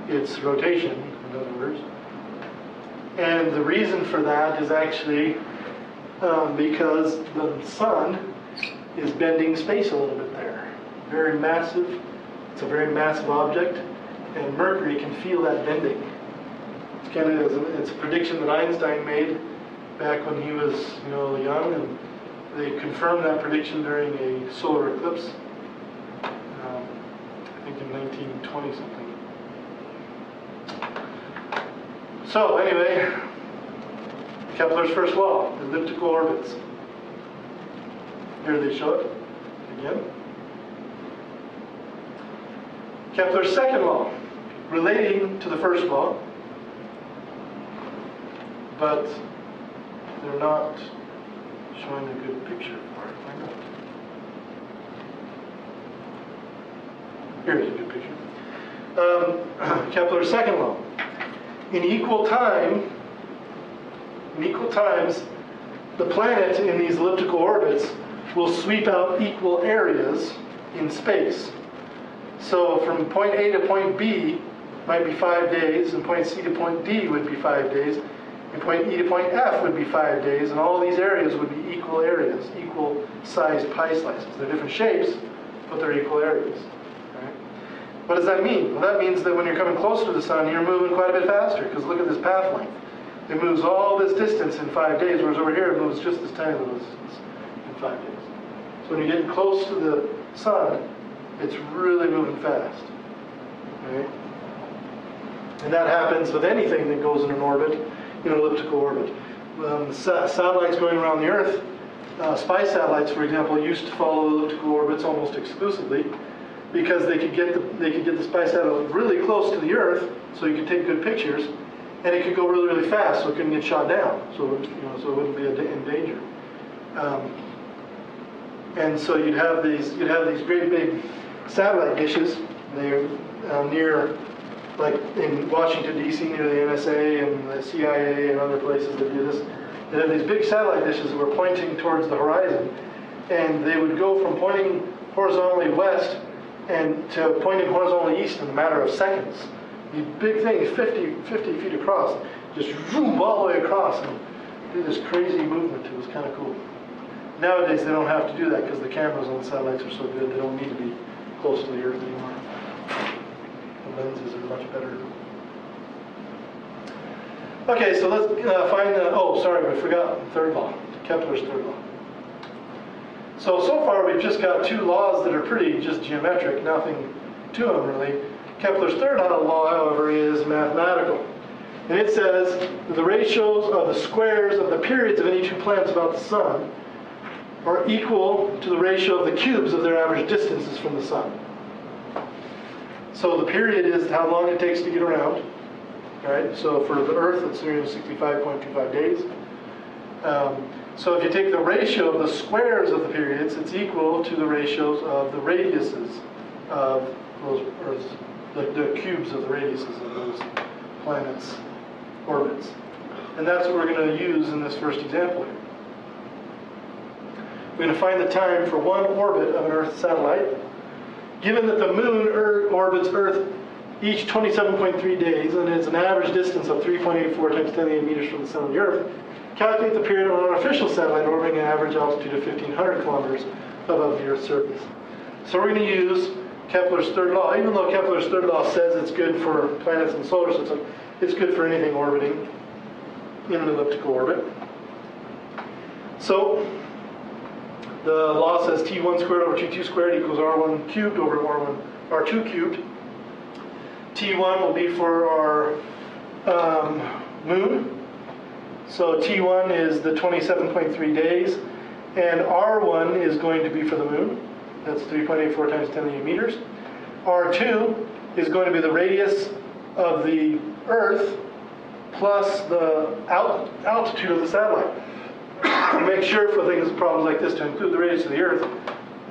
its rotation, in other words. And the reason for that is actually because the sun is bending space a little bit there. Very massive. It's a very massive object, and Mercury can feel that bending. It's a prediction that Einstein made back when he was, young, and they confirmed that prediction during a solar eclipse. I think in 1920 something. So anyway, Kepler's first law, elliptical orbits. Here they show it again. Kepler's second law, relating to the first law, but they're not showing a good picture for it. Why not? Here's a good picture. Kepler's second law. In equal times, the planet in these elliptical orbits will sweep out equal areas in space. So from point A to point B might be 5 days, and point C to point D would be 5 days, and point E to point F would be 5 days, and all these areas would be equal areas, equal-sized pie slices. They're different shapes, but they're equal areas. Right? What does that mean? Well, that means that when you're coming closer to the sun, you're moving quite a bit faster, because look at this path length. It moves all this distance in 5 days, whereas over here it moves just this tiny little distance in 5 days. So when you're getting close to the sun, it's really moving fast. Right? And that happens with anything that goes in an orbit, in an elliptical orbit. Satellites going around the Earth, spy satellites, for example, used to follow elliptical orbits almost exclusively because they could get the spy satellite really close to the Earth, so you could take good pictures, and it could go really, really fast, so it couldn't get shot down, so it wouldn't be in danger. And so you'd have these great big satellite dishes. They're near, like in Washington D.C., near the NSA and the CIA and other places that do this. They have these big satellite dishes that were pointing towards the horizon, and they would go from pointing horizontally west and to pointing horizontally east in a matter of seconds. These big things, 50 feet across, just zoom all the way across and do this crazy movement. It was kind of cool. Nowadays they don't have to do that because the cameras on the satellites are so good. They don't need to be close to the Earth anymore. The lenses are much better. Okay, so let's find the, we forgot third law, Kepler's third law. So far we've just got two laws that are pretty just geometric, nothing to them really. Kepler's third law, however, is mathematical. And it says that the ratios of the squares of the periods of any two planets about the sun are equal to the ratio of the cubes of their average distances from the sun. So the period is how long it takes to get around. Right? So for the Earth, it's 365.25 days. So if you take the ratio of the squares of the periods, it's equal to the ratios of the radiuses of those Earths, the cubes of the radiuses of those planets' orbits. And that's what we're going to use in this first example here. We're going to find the time for one orbit of an Earth satellite. Given that the Moon orbits Earth each 27.3 days and is an average distance of 3.84 times 10 to the 8 meters from the center of the Earth, calculate the period of an artificial satellite orbiting an average altitude of 1,500 kilometers above the Earth's surface. So we're going to use Kepler's third law. Even though Kepler's third law says it's good for planets and solar system, it's good for anything orbiting in an elliptical orbit. So the law says T1 squared over T2 squared equals R1 cubed over R2 cubed. T1 will be for our moon. So T1 is the 27.3 days, and R1 is going to be for the moon. That's 3.84 times 10 to the 8 meters. R2 is going to be the radius of the Earth plus the altitude of the satellite. Make sure for things, problems like this, to include the radius of the Earth,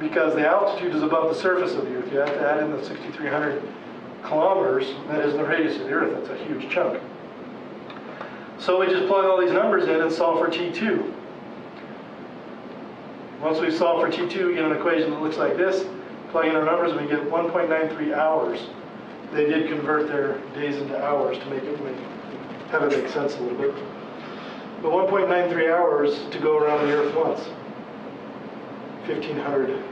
because the altitude is above the surface of the Earth. You have to add in the 6,300 kilometers. That is the radius of the Earth. That's a huge chunk. So we just plug all these numbers in and solve for T2. Once we solve for T2, we get an equation that looks like this. Plug in our numbers and we get 1.93 hours. They did convert their days into hours to have it make sense a little bit. But 1.93 hours to go around the Earth once. 1,500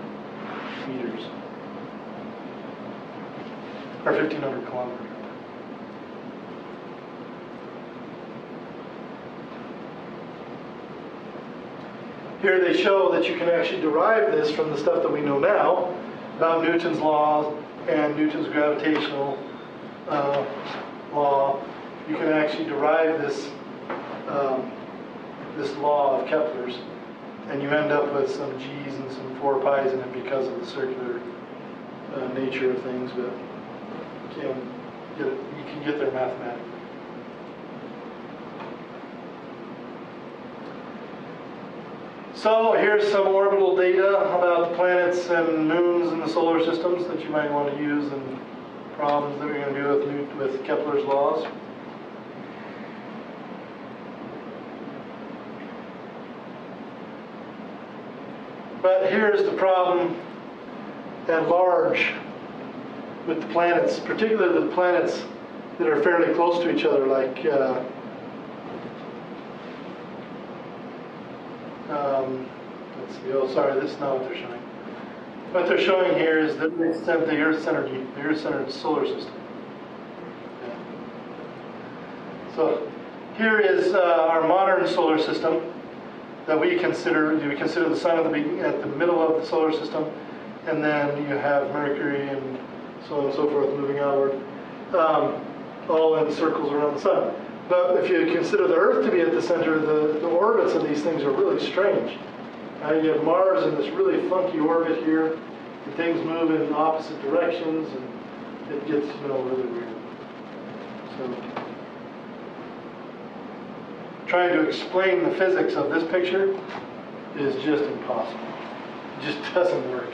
meters. Or 1,500 kilometers. Here they show that you can actually derive this from the stuff that we know now about Newton's law and Newton's gravitational law. You can actually derive this this law of Kepler's, and you end up with some g's and some 4 pi's in it because of the circular nature of things, but you can get there mathematically. So here's some orbital data about the planets and moons in the solar systems that you might want to use in problems that we're going to do with Kepler's laws. But here's the problem at large with the planets, particularly the planets that are fairly close to each other, like let's see, oh sorry, this is not what they're showing. What they're showing here is the Earth-centered solar system. Yeah. So here is our modern solar system that we consider the sun at the middle of the solar system, and then you have Mercury and so on and so forth moving outward, all in circles around the sun. But if you consider the Earth to be at the center, the orbits of these things are really strange. You have Mars in this really funky orbit here, and things move in opposite directions, and it gets really weird. So, trying to explain the physics of this picture is just impossible. It just doesn't work.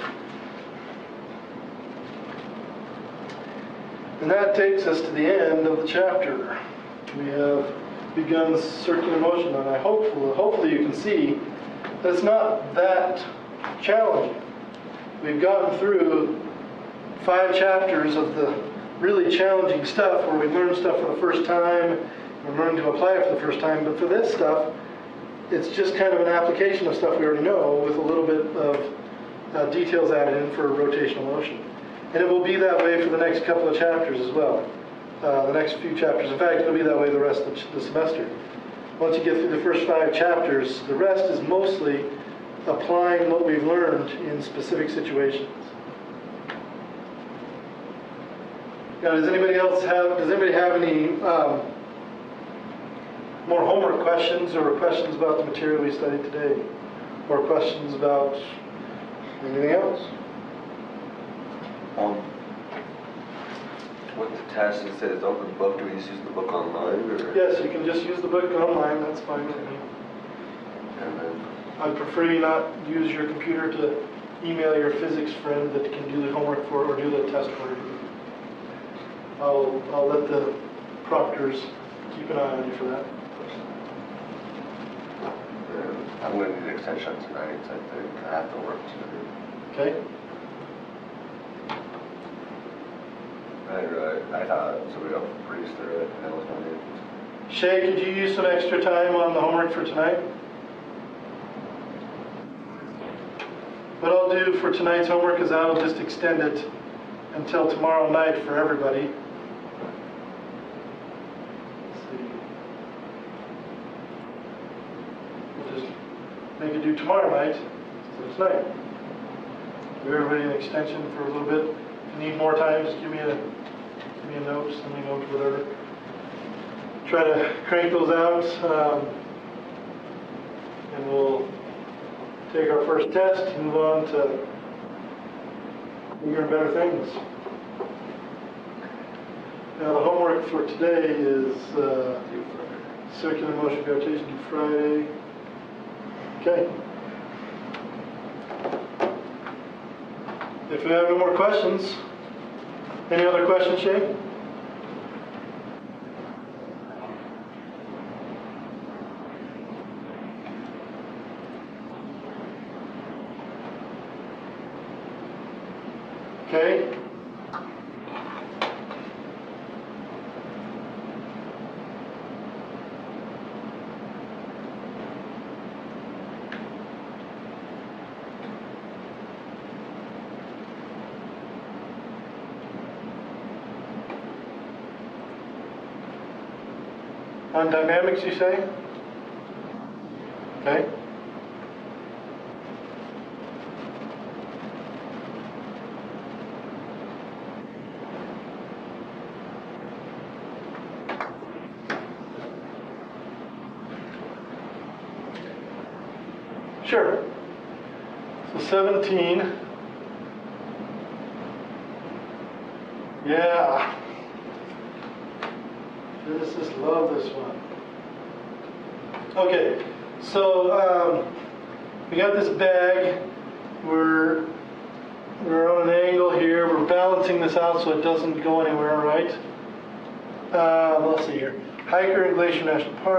And that takes us to the end of the chapter. We have begun circular motion, and hopefully you can see that it's not that challenging. We've gotten through 5 chapters of the really challenging stuff where we learned stuff for the first time, we're learning to apply it for the first time, but for this stuff, it's just kind of an application of stuff we already know with a little bit of details added in for rotational motion. And it will be that way for the next couple of chapters as well. The next few chapters. In fact, it'll be that way the rest of the semester. Once you get through the first 5 chapters, the rest is mostly applying what we've learned in specific situations. Now, does anybody have any more homework questions or questions about the material we studied today? Or questions about anything else? With the test, it says open book. Do we just use the book online? Or? Yes, you can just use the book online. That's fine with me. And then, I'd prefer you not use your computer to email your physics friend that can do the homework for or do the test for you. I'll let the proctors keep an eye on you for that. I'm going to need an extension tonight, so I think I have to work too. Okay? I thought somebody else breezed through it, and that was my name. Shay, could you use some extra time on the homework for tonight? What I'll do for tonight's homework is I'll just extend it until tomorrow night for everybody. Let's see. We'll just make it due tomorrow night instead of tonight. Give everybody an extension for a little bit. If you need more time, just give me a note, send me a note, whatever. Try to crank those out, and we'll take our first test and move on to bigger and better things. Now the homework for today is circular motion gravitation due Friday. Okay. If you have any more questions, any other questions, Shay? Okay. On dynamics, you say? Okay. Sure. So 17. Yeah. Just love this one. Okay, so we got this bag. We're on an angle here. We're balancing this out so it doesn't go anywhere, right? Let's see here. Hiker and Glacier National Park.